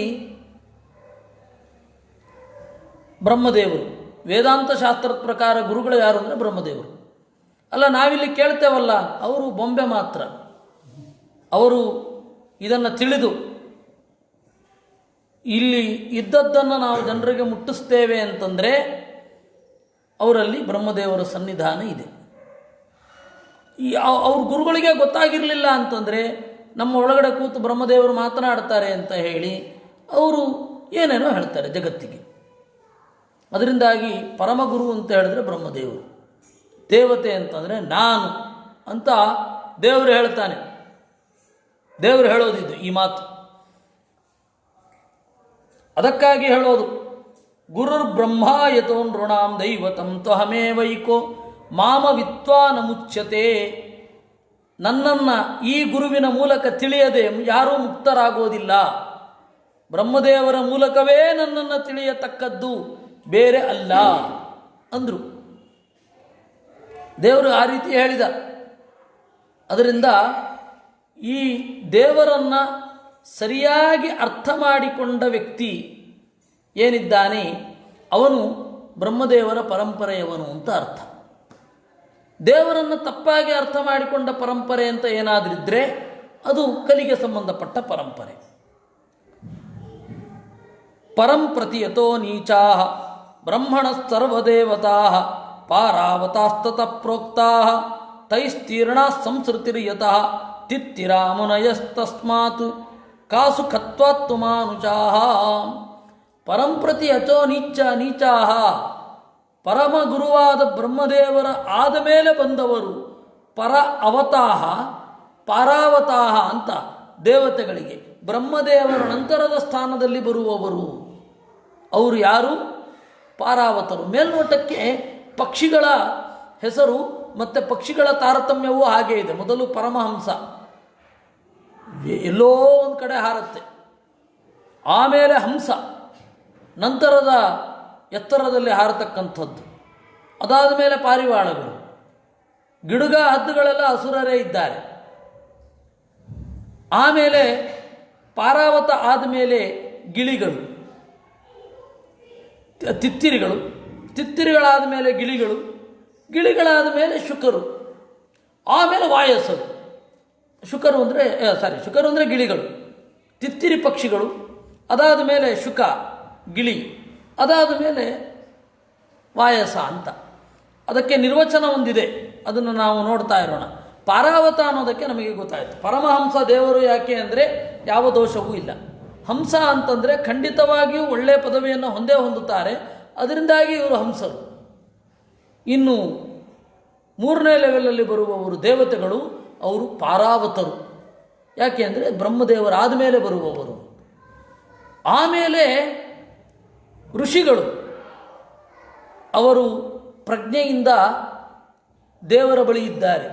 ಬ್ರಹ್ಮದೇವರು. ವೇದಾಂತ ಶಾಸ್ತ್ರದ ಪ್ರಕಾರ ಗುರುಗಳು ಯಾರು ಅಂದರೆ ಬ್ರಹ್ಮದೇವರು. ಅಲ್ಲ, ನಾವಿಲ್ಲಿ ಕೇಳ್ತೇವಲ್ಲ, ಅವರು ಬೊಂಬೆ ಮಾತ್ರ. ಅವರು ಇದನ್ನು ತಿಳಿದು ಇಲ್ಲಿ ಇದ್ದದ್ದನ್ನು ನಾವು ಜನರಿಗೆ ಮುಟ್ಟಿಸ್ತೇವೆ ಅಂತಂದರೆ ಅವರಲ್ಲಿ ಬ್ರಹ್ಮದೇವರ ಸನ್ನಿಧಾನ ಇದೆ. ಅವ್ರ ಗುರುಗಳಿಗೆ ಗೊತ್ತಾಗಿರಲಿಲ್ಲ ಅಂತಂದರೆ ನಮ್ಮ ಒಳಗಡೆ ಕೂತು ಬ್ರಹ್ಮದೇವರು ಮಾತನಾಡ್ತಾರೆ ಅಂತ ಹೇಳಿ ಅವರು ಏನೇನೋ ಹೇಳ್ತಾರೆ ಜಗತ್ತಿಗೆ. ಅದರಿಂದಾಗಿ ಪರಮಗುರು ಅಂತ ಹೇಳಿದ್ರೆ ಬ್ರಹ್ಮದೇವರು. ದೇವತೆ ಅಂತಂದರೆ ನಾನು ಅಂತ ದೇವರು ಹೇಳ್ತಾನೆ. ದೇವರು ಹೇಳೋದಿದ್ದು ಈ ಮಾತು. ಅದಕ್ಕಾಗಿ ಹೇಳೋದು, ಗುರುರ್ ಬ್ರಹ್ಮ ಯತೋ ನೃಣಾಂ ದೈವತಂ ತ್ವಹಮೇವೈಕೋ ಮಾಮ ವಿತ್ವಾ ನ ಮುಚ್ಯತೆ. ನನ್ನನ್ನು ಈ ಗುರುವಿನ ಮೂಲಕ ತಿಳಿಯದೆ ಯಾರೂ ಮುಕ್ತರಾಗೋದಿಲ್ಲ. ಬ್ರಹ್ಮದೇವರ ಮೂಲಕವೇ ನನ್ನನ್ನು ತಿಳಿಯತಕ್ಕದ್ದು, ಬೇರೆ ಅಲ್ಲ ಅಂದರು. ದೇವರು ಆ ರೀತಿ ಹೇಳಿದ. ಅದರಿಂದ ಈ ದೇವರನ್ನು ಸರಿಯಾಗಿ ಅರ್ಥ ಮಾಡಿಕೊಂಡ ವ್ಯಕ್ತಿ ಏನಿದ್ದಾನೆ ಅವನು ಬ್ರಹ್ಮದೇವರ ಪರಂಪರೆಯವನು ಅಂತ ಅರ್ಥ. ದೇವರನ್ನು ತಪ್ಪಾಗಿ ಅರ್ಥ ಮಾಡಿಕೊಂಡ ಪರಂಪರೆ ಅಂತ ಏನಾದ್ರಿದ್ರೆ ಅದು ಕಲಿಗೆ ಸಂಬಂಧಪಟ್ಟ ಪರಂಪರೆ. ಪರಂಪ್ರತಿಯತೋ ನೀಚಾ ಬ್ರಹ್ಮಣ ಸರ್ವದೇವತಾ ಪಾರಾವತಾಸ್ತತ ಪ್ರೋಕ್ತಾ ತೈಸ್ತೀರ್ಣ ಸಂಸೃತಿರ್ಯತಃ ತಿತ್ತಿರಾಮುನಯಸ್ತಸ್ಮಾತ್ ಕಾಸು ಖತ್ವಾತ್ತು ಮಾನುಷಾಃ ಪರಂಪ್ರತಿ ಅಚೋ ನೀಚಾಃ ಪರಮ ಗುರುವಾದ ಬ್ರಹ್ಮದೇವರ ಆದ ಮೇಲೆ ಬಂದವರು ಪರ ಅವತಾಹ ಪಾರಾವತಾಹ ಅಂತ ದೇವತೆಗಳಿಗೆ ಬ್ರಹ್ಮದೇವರ ನಂತರದ ಸ್ಥಾನದಲ್ಲಿ ಬರುವವರು ಅವರು ಯಾರು? ಪಾರಾವತರು. ಮೇಲ್ನೋಟಕ್ಕೆ ಪಕ್ಷಿಗಳ ಹೆಸರು ಮತ್ತು ಪಕ್ಷಿಗಳ ತಾರತಮ್ಯವೂ ಹಾಗೇ ಇದೆ. ಮೊದಲು ಪರಮಹಂಸ ಎಲ್ಲೋ ಒಂದು ಕಡೆ ಹಾರುತ್ತೆ, ಆಮೇಲೆ ಹಂಸ ನಂತರದ ಎತ್ತರದಲ್ಲಿ ಹಾರತಕ್ಕಂಥದ್ದು, ಅದಾದ ಮೇಲೆ ಪಾರಿವಾಳಗಳು, ಗಿಡುಗ ಹದ್ದುಗಳೆಲ್ಲ ಅಸುರರೇ ಇದ್ದಾರೆ. ಆಮೇಲೆ ಪಾರಾವತ ಆದಮೇಲೆ ಗಿಳಿಗಳು, ತಿತ್ತಿರಿಗಳಾದ ಮೇಲೆ ಗಿಳಿಗಳು, ಗಿಳಿಗಳಾದ ಮೇಲೆ ಶುಕರು, ಆಮೇಲೆ ವಾಯಸ್ಸರು. ಶುಕರು ಅಂದರೆ ಗಿಳಿಗಳು, ತಿತ್ತಿರಿ ಪಕ್ಷಿಗಳು, ಅದಾದ ಮೇಲೆ ಶುಕ ಗಿಳಿ, ಅದಾದ ಮೇಲೆ ವಾಯಸ ಅಂತ. ಅದಕ್ಕೆ ನಿರ್ವಚನ ಒಂದಿದೆ, ಅದನ್ನು ನಾವು ನೋಡ್ತಾ ಇರೋಣ. ಪಾರಾವತ ಅನ್ನೋದಕ್ಕೆ ನಮಗೆ ಗೊತ್ತಾಯಿತು. ಪರಮಹಂಸ ದೇವರು ಯಾಕೆ ಅಂದರೆ ಯಾವ ದೋಷವೂ ಇಲ್ಲ. ಹಂಸ ಅಂತಂದರೆ ಖಂಡಿತವಾಗಿಯೂ ಒಳ್ಳೆಯ ಪದವಿಯನ್ನು ಹೊಂದುತ್ತಾರೆ, ಅದರಿಂದಾಗಿ ಇವರು ಹಂಸರು. ಇನ್ನು ಮೂರನೇ ಲೆವೆಲಲ್ಲಿ ಬರುವವರು ದೇವತೆಗಳು, ಅವರು ಪಾರಾವತರು. ಯಾಕೆ ಅಂದರೆ ಬ್ರಹ್ಮದೇವರಾದ ಮೇಲೆ ಬರುವವರು. ಆಮೇಲೆ ಋಷಿಗಳು, ಅವರು ಪ್ರಜ್ಞೆಯಿಂದ ದೇವರ ಬಳಿ ಇದ್ದಾರೆ,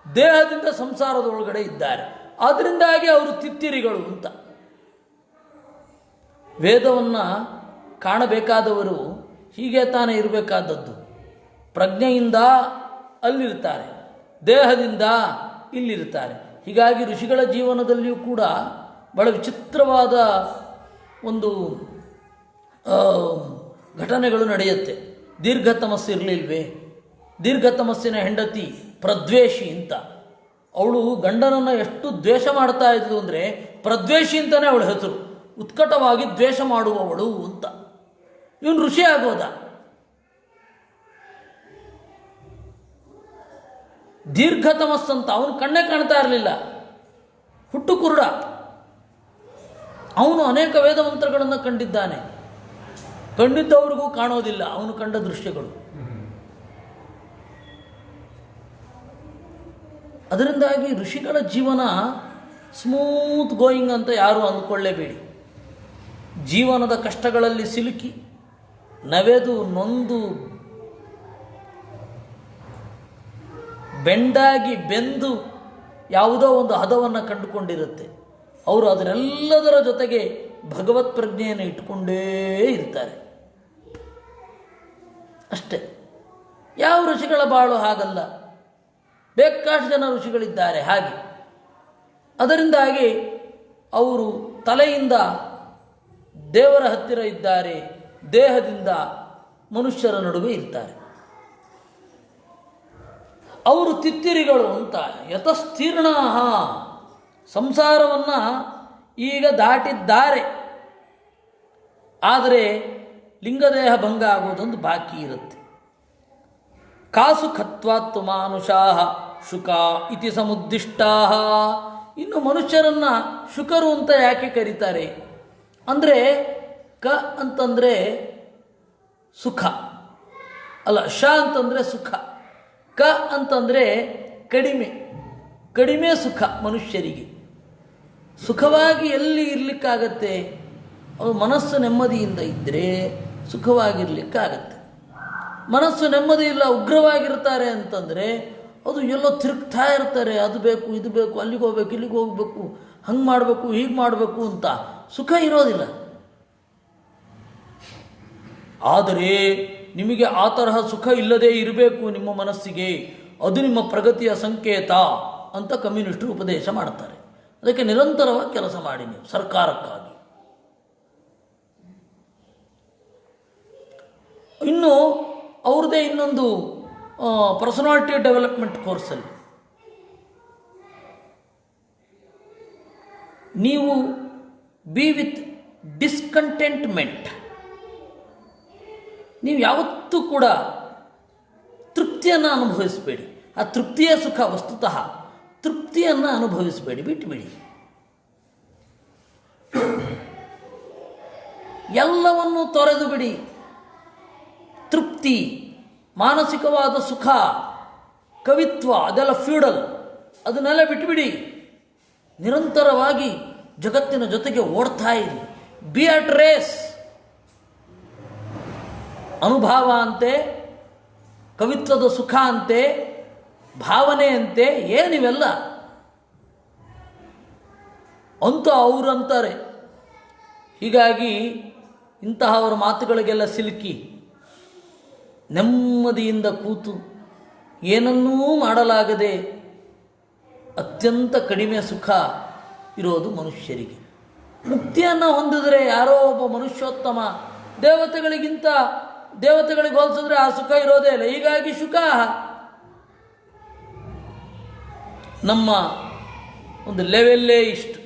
ದೇಹದಿಂದ ಸಂಸಾರದೊಳಗಡೆ ಇದ್ದಾರೆ, ಆದ್ದರಿಂದಾಗಿ ಅವರು ತಿತ್ತಿರಿಗಳು ಅಂತ. ವೇದವನ್ನು ಕಾಣಬೇಕಾದವರು ಹೀಗೆ ತಾನೇ ಇರಬೇಕಾದದ್ದು. ಪ್ರಜ್ಞೆಯಿಂದ ಅಲ್ಲಿರ್ತಾರೆ, ದೇಹದಿಂದ ಇಲ್ಲಿರ್ತಾರೆ. ಹೀಗಾಗಿ ಋಷಿಗಳ ಜೀವನದಲ್ಲಿಯೂ ಕೂಡ ಬಹಳ ವಿಚಿತ್ರವಾದ ಒಂದು ಘಟನೆಗಳು ನಡೆಯುತ್ತೆ. ದೀರ್ಘತಮಸ್ಸು ಇರಲಿಲ್ವೇ? ದೀರ್ಘತಮಸ್ಸಿನ ಹೆಂಡತಿ ಪ್ರದ್ವೇಷಿ ಅಂತ. ಅವಳು ಗಂಡನನ್ನು ಎಷ್ಟು ದ್ವೇಷ ಮಾಡ್ತಾ ಇದ್ಲು ಅಂದರೆ ಪ್ರದ್ವೇಷಿ ಅಂತಲೇ ಅವಳ ಹೆಸರು, ಉತ್ಕಟವಾಗಿ ದ್ವೇಷ ಮಾಡುವವಳು ಅಂತ. ಇವನು ಋಷಿ ಆಗೋದ? ದೀರ್ಘತಮಸ್ಸಂತ ಅವನು ಕಣ್ಣೇ ಕಾಣ್ತಾ ಇರಲಿಲ್ಲ, ಹುಟ್ಟು ಕುರುಡ. ಅವನು ಅನೇಕ ವೇದಮಂತ್ರಗಳನ್ನು ಕಂಡಿದ್ದಾನೆ, ಕಂಡಿದ್ದವ್ರಿಗೂ ಕಾಣೋದಿಲ್ಲ ಅವನು ಕಂಡ ದೃಶ್ಯಗಳು. ಅದರಿಂದಾಗಿ ಋಷಿಗಳ ಜೀವನ ಸ್ಮೂತ್ ಗೋಯಿಂಗ್ ಅಂತ ಯಾರೂ ಅಂದ್ಕೊಳ್ಳೇಬೇಡಿ. ಜೀವನದ ಕಷ್ಟಗಳಲ್ಲಿ ಸಿಲುಕಿ ನವೆದು ನೊಂದು ಬೆಂಡಾಗಿ ಬೆಂದು ಯಾವುದೋ ಒಂದು ಹದವನ್ನು ಕಂಡುಕೊಂಡಿರುತ್ತೆ. ಅವರು ಅದರೆಲ್ಲದರ ಜೊತೆಗೆ ಭಗವತ್ ಪ್ರಜ್ಞೆಯನ್ನು ಇಟ್ಟುಕೊಂಡೇ ಇರ್ತಾರೆ ಅಷ್ಟೇ. ಯಾವ ಋಷಿಗಳ ಬಾಳು ಹಾಗಲ್ಲ, ಬೇಕಾಷ್ಟು ಜನ ಋಷಿಗಳಿದ್ದಾರೆ ಹಾಗೆ. ಅದರಿಂದಾಗಿ ಅವರು ತಲೆಯಿಂದ ದೇವರ ಹತ್ತಿರ ಇದ್ದಾರೆ, ದೇಹದಿಂದ ಮನುಷ್ಯರ ನಡುವೆ ಇರ್ತಾರೆ. ಅವರು ತಿತ್ತಿರಿಗಳು ಅಂತ. ಯತಸ್ಥೀರ್ಣ, ಸಂಸಾರವನ್ನು ಈಗ ದಾಟಿದ್ದಾರೆ, ಆದರೆ ಲಿಂಗದೇಹ ಭಂಗ ಆಗೋದೊಂದು ಬಾಕಿ ಇರುತ್ತೆ. ಕಾಸು ಖತ್ವಾತ್ತು ಮಾನುಷಾಃ ಶುಕ ಇತಿ ಸಮುದ್ದಿಷ್ಟಾಃ. ಇನ್ನು ಮನುಷ್ಯರನ್ನು ಶುಕರು ಅಂತ ಯಾಕೆ ಕರೀತಾರೆ ಅಂದರೆ, ಕ ಅಂತಂದರೆ ಸುಖ ಅಲ್ಲ, ಶ ಅಂತಂದರೆ ಸುಖ, ಕ ಅಂತಂದರೆ ಕಡಿಮೆ, ಕಡಿಮೆ ಸುಖ ಮನುಷ್ಯರಿಗೆ. ಸುಖವಾಗಿ ಎಲ್ಲಿ ಇರಲಿಕ್ಕಾಗತ್ತೆ? ಅದು ಮನಸ್ಸು ನೆಮ್ಮದಿಯಿಂದ ಇದ್ದರೆ ಸುಖವಾಗಿರಲಿಕ್ಕಾಗತ್ತೆ. ಮನಸ್ಸು ನೆಮ್ಮದಿ ಇಲ್ಲ, ಉಗ್ರವಾಗಿರ್ತಾರೆ ಅಂತಂದರೆ ಅದು ಎಲ್ಲೋ ತಿರುಗ್ತಾ ಇರ್ತಾರೆ, ಅದು ಬೇಕು ಇದು ಬೇಕು, ಅಲ್ಲಿಗೆ ಹೋಗ್ಬೇಕು ಇಲ್ಲಿಗೆ ಹೋಗಬೇಕು, ಹಂಗೆ ಮಾಡಬೇಕು ಹೀಗೆ ಮಾಡಬೇಕು ಅಂತ. ಸುಖ ಇರೋದಿಲ್ಲ. ಆದರೆ ನಿಮಗೆ ಆ ತರಹ ಸುಖ ಇಲ್ಲದೇ ಇರಬೇಕು ನಿಮ್ಮ ಮನಸ್ಸಿಗೆ, ಅದು ನಿಮ್ಮ ಪ್ರಗತಿಯ ಸಂಕೇತ ಅಂತ ಕಮ್ಯುನಿಸ್ಟರು ಉಪದೇಶ ಮಾಡ್ತಾರೆ. ಅದಕ್ಕೆ ನಿರಂತರವಾಗಿ ಕೆಲಸ ಮಾಡಿ ನೀವು ಸರ್ಕಾರಕ್ಕಾಗಿ. ಇನ್ನು ಅವ್ರದ್ದೇ ಇನ್ನೊಂದು ಪರ್ಸನಾಲಿಟಿ ಡೆವಲಪ್ಮೆಂಟ್ ಕೋರ್ಸಲ್ಲಿ ನೀವು ಬಿ ವಿತ್ ಡಿಸ್ಕಂಟೆಂಟ್ಮೆಂಟ್. ನೀವು ಯಾವತ್ತೂ ಕೂಡ ತೃಪ್ತಿಯನ್ನು ಅನುಭವಿಸಬೇಡಿ. ಆ ತೃಪ್ತಿಯೇ ಸುಖ. ವಸ್ತುತಃ ತೃಪ್ತಿಯನ್ನು ಅನುಭವಿಸಬೇಡಿ, ಬಿಟ್ಟುಬಿಡಿ. ಎಲ್ಲವನ್ನೂ ತೊರೆದು ಬಿಡಿ. ತೃಪ್ತಿ, ಮಾನಸಿಕವಾದ ಸುಖ, ಕವಿತ್ವ, ಅದೆಲ್ಲ ಫ್ಯೂಡಲ್, ಅದನ್ನೆಲ್ಲ ಬಿಟ್ಟುಬಿಡಿ. ನಿರಂತರವಾಗಿ ಜಗತ್ತಿನ ಜೊತೆಗೆ ಓಡ್ತಾ ಇರಿ. Be at race. ಅನುಭವ ಅಂತೆ, ಕವಿತ್ವದ ಸುಖ ಅಂತೆ, ಭಾವನೆ ಅಂತೆ, ಏನಿವೆಲ್ಲ ಅಂತೂ ಅವರಂತಾರೆ. ಹೀಗಾಗಿ ಇಂತಹವರ ಮಾತುಗಳಿಗೆಲ್ಲ ಸಿಲುಕಿ ನೆಮ್ಮದಿಯಿಂದ ಕೂತು ಏನನ್ನೂ ಮಾಡಲಾಗದೆ ಅತ್ಯಂತ ಕಡಿಮೆ ಸುಖ ಇರೋದು ಮನುಷ್ಯರಿಗೆ. ಮುಕ್ತಿಯನ್ನು ಹೊಂದಿದರೆ ಯಾರೋ ಒಬ್ಬ ಮನುಷ್ಯೋತ್ತಮ, ದೇವತೆಗಳಿಗೆ ಹೋಲಿಸಿದ್ರೆ ಆ ಸುಖ ಇರೋದೇ ಇಲ್ಲ. ಹೀಗಾಗಿ ಸುಖ ನಮ್ಮ ಒಂದು ಲೆವೆಲ್ಲೇ ಇಷ್ಟು.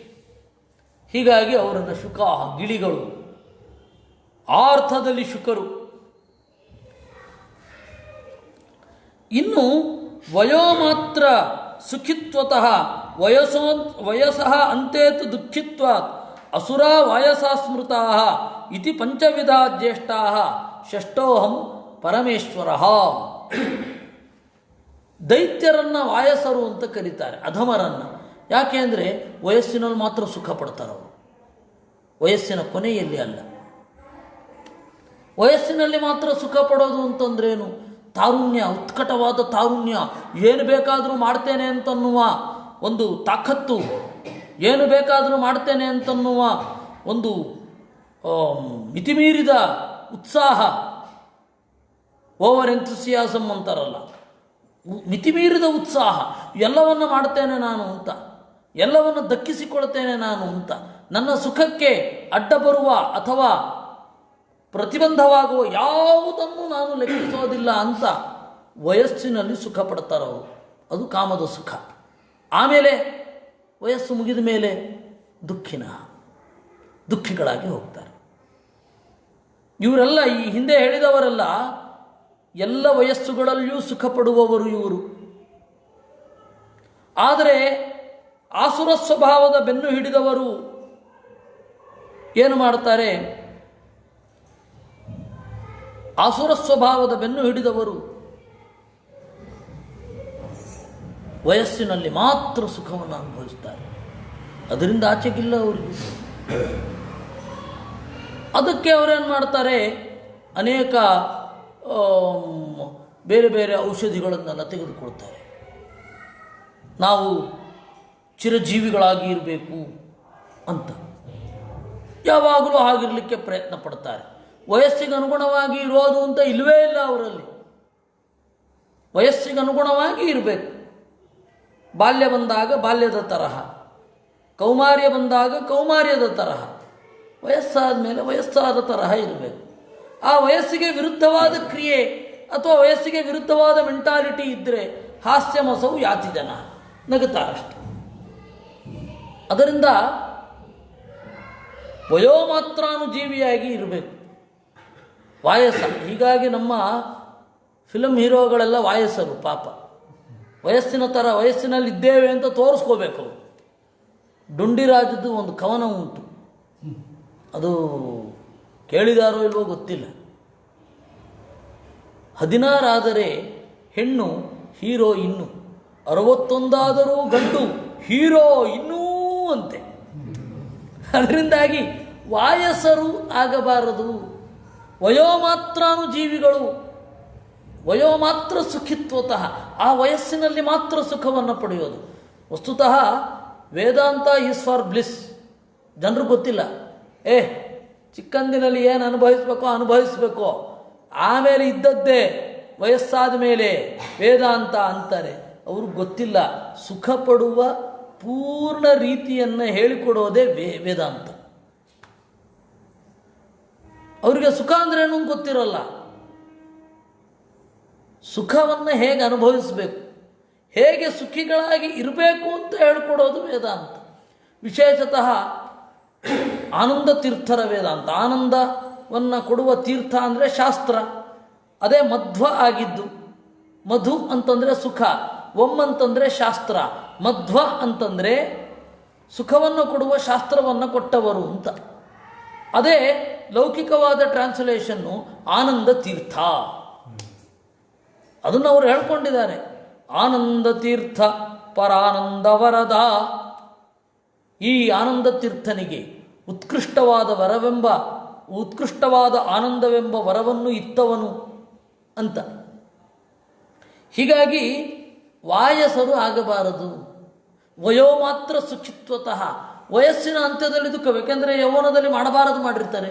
ಹೀಗಾಗಿ ಅವರನ್ನು ಶುಕ, ಗಿಳಿಗಳು, ಆ ಅರ್ಥದಲ್ಲಿ ಶುಕರು. ಇನ್ನು ವಯೋಮಾತ್ರ ಸುಖಿತ್ವತಃ ವಯಸಃ ಅಂತೇತು ದುಃಖಿತ್ವಾತ್ ಅಸುರಾ ವಾಯಸಾ ಸ್ಮೃತಾ ಇತಿ ಪಂಚವಿಧಾ ಜ್ಯೇಷ್ಠಾ ಷಷ್ಠೋಹಂ ಪರಮೇಶ್ವರ. ದೈತ್ಯರನ್ನು ವಾಯಸರು ಅಂತ ಕರೀತಾರೆ, ಅಧಮರನ್ನು. ಯಾಕೆ ಅಂದರೆ ವಯಸ್ಸಿನಲ್ಲಿ ಮಾತ್ರ ಸುಖ ಪಡ್ತಾರೆ ಅವರು, ವಯಸ್ಸಿನ ಕೊನೆಯಲ್ಲಿ ಅಲ್ಲ. ವಯಸ್ಸಿನಲ್ಲಿ ಮಾತ್ರ ಸುಖ ಪಡೋದು ಅಂತಂದ್ರೇನು? ತಾರುಣ್ಯ, ಉತ್ಕಟವಾದ ತಾರುಣ್ಯ, ಏನು ಬೇಕಾದರೂ ಮಾಡ್ತೇನೆ ಅಂತನ್ನುವ ಒಂದು ತಾಕತ್ತು, ಏನು ಬೇಕಾದರೂ ಮಾಡ್ತೇನೆ ಅಂತನ್ನುವ ಒಂದು ಮಿತಿಮೀರಿದ ಉತ್ಸಾಹ, ಓವರ್ ಎಂಥೂಸಿಯಾಸಮ್ ಅಂತಾರಲ್ಲ, ಮಿತಿಮೀರಿದ ಉತ್ಸಾಹ. ಎಲ್ಲವನ್ನು ಮಾಡ್ತೇನೆ ನಾನು ಅಂತ, ಎಲ್ಲವನ್ನು ದಕ್ಕಿಸಿಕೊಳ್ತೇನೆ ನಾನು ಅಂತ, ನನ್ನ ಸುಖಕ್ಕೆ ಅಡ್ಡ ಬರುವ ಅಥವಾ ಪ್ರತಿಬಂಧವಾಗುವ ಯಾವುದನ್ನು ನಾನು ಲೆಕ್ಕಿಸೋದಿಲ್ಲ ಅಂತ ವಯಸ್ಸಿನಲ್ಲಿ ಸುಖ ಪಡ್ತಾರವರು. ಅದು ಕಾಮದ ಸುಖ. ಆಮೇಲೆ ವಯಸ್ಸು ಮುಗಿದ ಮೇಲೆ ದುಃಖಿಗಳಾಗಿ ಹೋಗ್ತಾರೆ. ಇವರೆಲ್ಲ, ಈ ಹಿಂದೆ ಹೇಳಿದವರೆಲ್ಲ ಎಲ್ಲ ವಯಸ್ಸುಗಳಲ್ಲಿಯೂ ಸುಖ ಪಡುವವರು ಇವರು. ಆದರೆ ಆಸುರ ಸ್ವಭಾವದ ಬೆನ್ನು ಹಿಡಿದವರು ಏನು ಮಾಡ್ತಾರೆ? ಆಸುರ ಸ್ವಭಾವದ ಬೆನ್ನು ಹಿಡಿದವರು ವಯಸ್ಸಿನಲ್ಲಿ ಮಾತ್ರ ಸುಖವನ್ನು ಅನುಭವಿಸ್ತಾರೆ. ಅದರಿಂದ ಆಚೆಗಿಲ್ಲ ಅವರಿಗೆ. ಅದಕ್ಕೆ ಅವರೇನು ಮಾಡ್ತಾರೆ? ಅನೇಕ ಬೇರೆ ಬೇರೆ ಔಷಧಿಗಳನ್ನೆಲ್ಲ ತೆಗೆದುಕೊಳ್ತಾರೆ. ನಾವು ಚಿರಜೀವಿಗಳಾಗಿ ಇರಬೇಕು ಅಂತ ಯಾವಾಗಲೂ ಹಾಗಿರಲಿಕ್ಕೆ ಪ್ರಯತ್ನ ಪಡ್ತಾರೆ. ವಯಸ್ಸಿಗೆ ಅನುಗುಣವಾಗಿ ಇರೋದು ಅಂತ ಇಲ್ಲವೇ ಇಲ್ಲ ಅವರಲ್ಲಿ. ವಯಸ್ಸಿಗೆ ಅನುಗುಣವಾಗಿ ಇರಬೇಕು. ಬಾಲ್ಯ ಬಂದಾಗ ಬಾಲ್ಯದ ತರಹ, ಕೌಮಾರ್ಯ ಬಂದಾಗ ಕೌಮಾರ್ಯದ ತರಹ, ವಯಸ್ಸಾದ ಮೇಲೆ ವಯಸ್ಸಾದ ತರಹ ಇರಬೇಕು. ಆ ವಯಸ್ಸಿಗೆ ವಿರುದ್ಧವಾದ ಕ್ರಿಯೆ ಅಥವಾ ವಯಸ್ಸಿಗೆ ವಿರುದ್ಧವಾದ ಮೆಂಟಾಲಿಟಿ ಇದ್ದರೆ ಹಾಸ್ಯಮಸವು ಯಾತಿ ಜನ ನಗುತ್ತಾರಷ್ಟೆ. ಅದರಿಂದ ವಯೋಮಾತ್ರಾನುಜೀವಿಯಾಗಿ ಇರಬೇಕು. ವಾಯಸ. ಹೀಗಾಗಿ ನಮ್ಮ ಫಿಲಮ್ ಹೀರೋಗಳೆಲ್ಲ ವಾಯಸರು ಪಾಪ. ವಯಸ್ಸಿನ ಥರ ವಯಸ್ಸಿನಲ್ಲಿದ್ದೇವೆ ಅಂತ ತೋರಿಸ್ಕೋಬೇಕು. ಡುಂಡಿರಾಜದ್ದು ಒಂದು ಕವನ ಉಂಟು, ಅದು ಕೇಳಿದಾರೋ ಇಲ್ವೋ ಗೊತ್ತಿಲ್ಲ. 16 ಆದರೆ ಹೆಣ್ಣು ಹೀರೋ ಇನ್ನು, 61 ಗಂಡು ಹೀರೋ ಇನ್ನೂ ಅಂತೆ. ಅದರಿಂದಾಗಿ ವಾಯಸರು ಆಗಬಾರದು. ವಯೋಮಾತ್ರಾನುಜೀವಿಗಳು, ವಯೋಮಾತ್ರ ಸುಖಿತ್ವತಃ, ಆ ವಯಸ್ಸಿನಲ್ಲಿ ಮಾತ್ರ ಸುಖವನ್ನು ಪಡೆಯೋದು. ವಸ್ತುತಃ ವೇದಾಂತ ಈಸ್ ಫಾರ್ ಬ್ಲಿಸ್. ಜನರು ಗೊತ್ತಿಲ್ಲ. ಚಿಕ್ಕಂದಿನಲ್ಲಿ ಏನು ಅನುಭವಿಸ್ಬೇಕೋ ಆಮೇಲೆ ಇದ್ದದ್ದೇ ವಯಸ್ಸಾದ ಮೇಲೆ ವೇದಾಂತ ಅಂತಾರೆ. ಅವ್ರಿಗೆ ಗೊತ್ತಿಲ್ಲ ಸುಖ ಪಡುವ ಪೂರ್ಣ ರೀತಿಯನ್ನು ಹೇಳಿಕೊಡೋದೇ ವೇದಾಂತ. ಅವರಿಗೆ ಸುಖ ಅಂದ್ರೆ ಏನು ಗೊತ್ತಿರಲ್ಲ. ಸುಖವನ್ನು ಹೇಗೆ ಅನುಭವಿಸಬೇಕು, ಹೇಗೆ ಸುಖಿಗಳಾಗಿ ಇರಬೇಕು ಅಂತ ಹೇಳಿಕೊಡೋದು ವೇದಾಂತ. ವಿಶೇಷತಃ ಆನಂದ ತೀರ್ಥರ ವೇದಾಂತ. ಆನಂದವನ್ನು ಕೊಡುವ ತೀರ್ಥ ಅಂದರೆ ಶಾಸ್ತ್ರ. ಅದೇ ಮಧ್ವ ಆಗಿದ್ದು. ಮಧು ಅಂತಂದರೆ ಸುಖ, ಅಂತಂದರೆ ಶಾಸ್ತ್ರ, ಮಧ್ವ ಅಂತಂದರೆ ಸುಖವನ್ನು ಕೊಡುವ ಶಾಸ್ತ್ರವನ್ನು ಕೊಟ್ಟವರು ಅಂತ. ಅದೇ ಲೌಕಿಕವಾದ ಟ್ರಾನ್ಸ್ಲೇಷನ್ನು ಆನಂದ ತೀರ್ಥ. ಅದನ್ನು ಅವರು ಹೇಳ್ಕೊಂಡಿದ್ದಾರೆ. ಆನಂದ ತೀರ್ಥ ಪರಾನಂದ ವರದ. ಈ ಆನಂದ ತೀರ್ಥನಿಗೆ ಉತ್ಕೃಷ್ಟವಾದ ಆನಂದವೆಂಬ ವರವನ್ನು ಇತ್ತವನು ಅಂತ. ಹೀಗಾಗಿ ವಾಯಸರು ಆಗಬಾರದು. ವಯೋ ಮಾತ್ರ ಸುಖಿತ್ವತಃ. ವಯಸ್ಸಿನ ಅಂತ್ಯದಲ್ಲಿ ದುಃಖ. ಯಾಕೆಂದರೆ ಯೌವನದಲ್ಲಿ ಮಾಡಬಾರದು ಮಾಡಿರ್ತಾರೆ.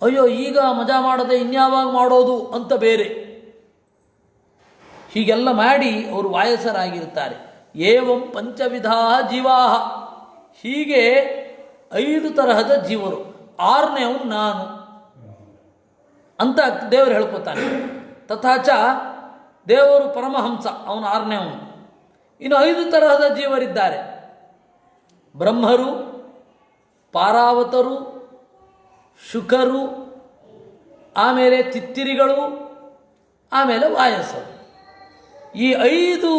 ಅಯ್ಯೋ ಈಗ ಮಜಾ ಮಾಡದೆ ಇನ್ಯಾವಾಗ ಮಾಡೋದು ಅಂತ ಬೇರೆ. ಹೀಗೆಲ್ಲ ಮಾಡಿ ಅವರು ವಾಯಸರಾಗಿರ್ತಾರೆ. ಏವಂ ಪಂಚವಿಧಾ ಜೀವಾ. ಹೀಗೆ 5 ತರಹದ ಜೀವರು. 6ನೇವನು ನಾನು ಅಂತ ದೇವರು ಹೇಳ್ಕೊತಾನೆ. ತಥಾಚ ದೇವರು ಪರಮಹಂಸ, ಅವನು 6ನೇವನು. ಇನ್ನು 5 ತರಹದ ಜೀವರಿದ್ದಾರೆ. ಬ್ರಹ್ಮರು, ಪಾರಾವತರು, ಶುಕರು, ಆಮೇಲೆ ತಿತ್ತಿರಿಗಳು, ಆಮೇಲೆ ವಾಯಸರು. ಈ 5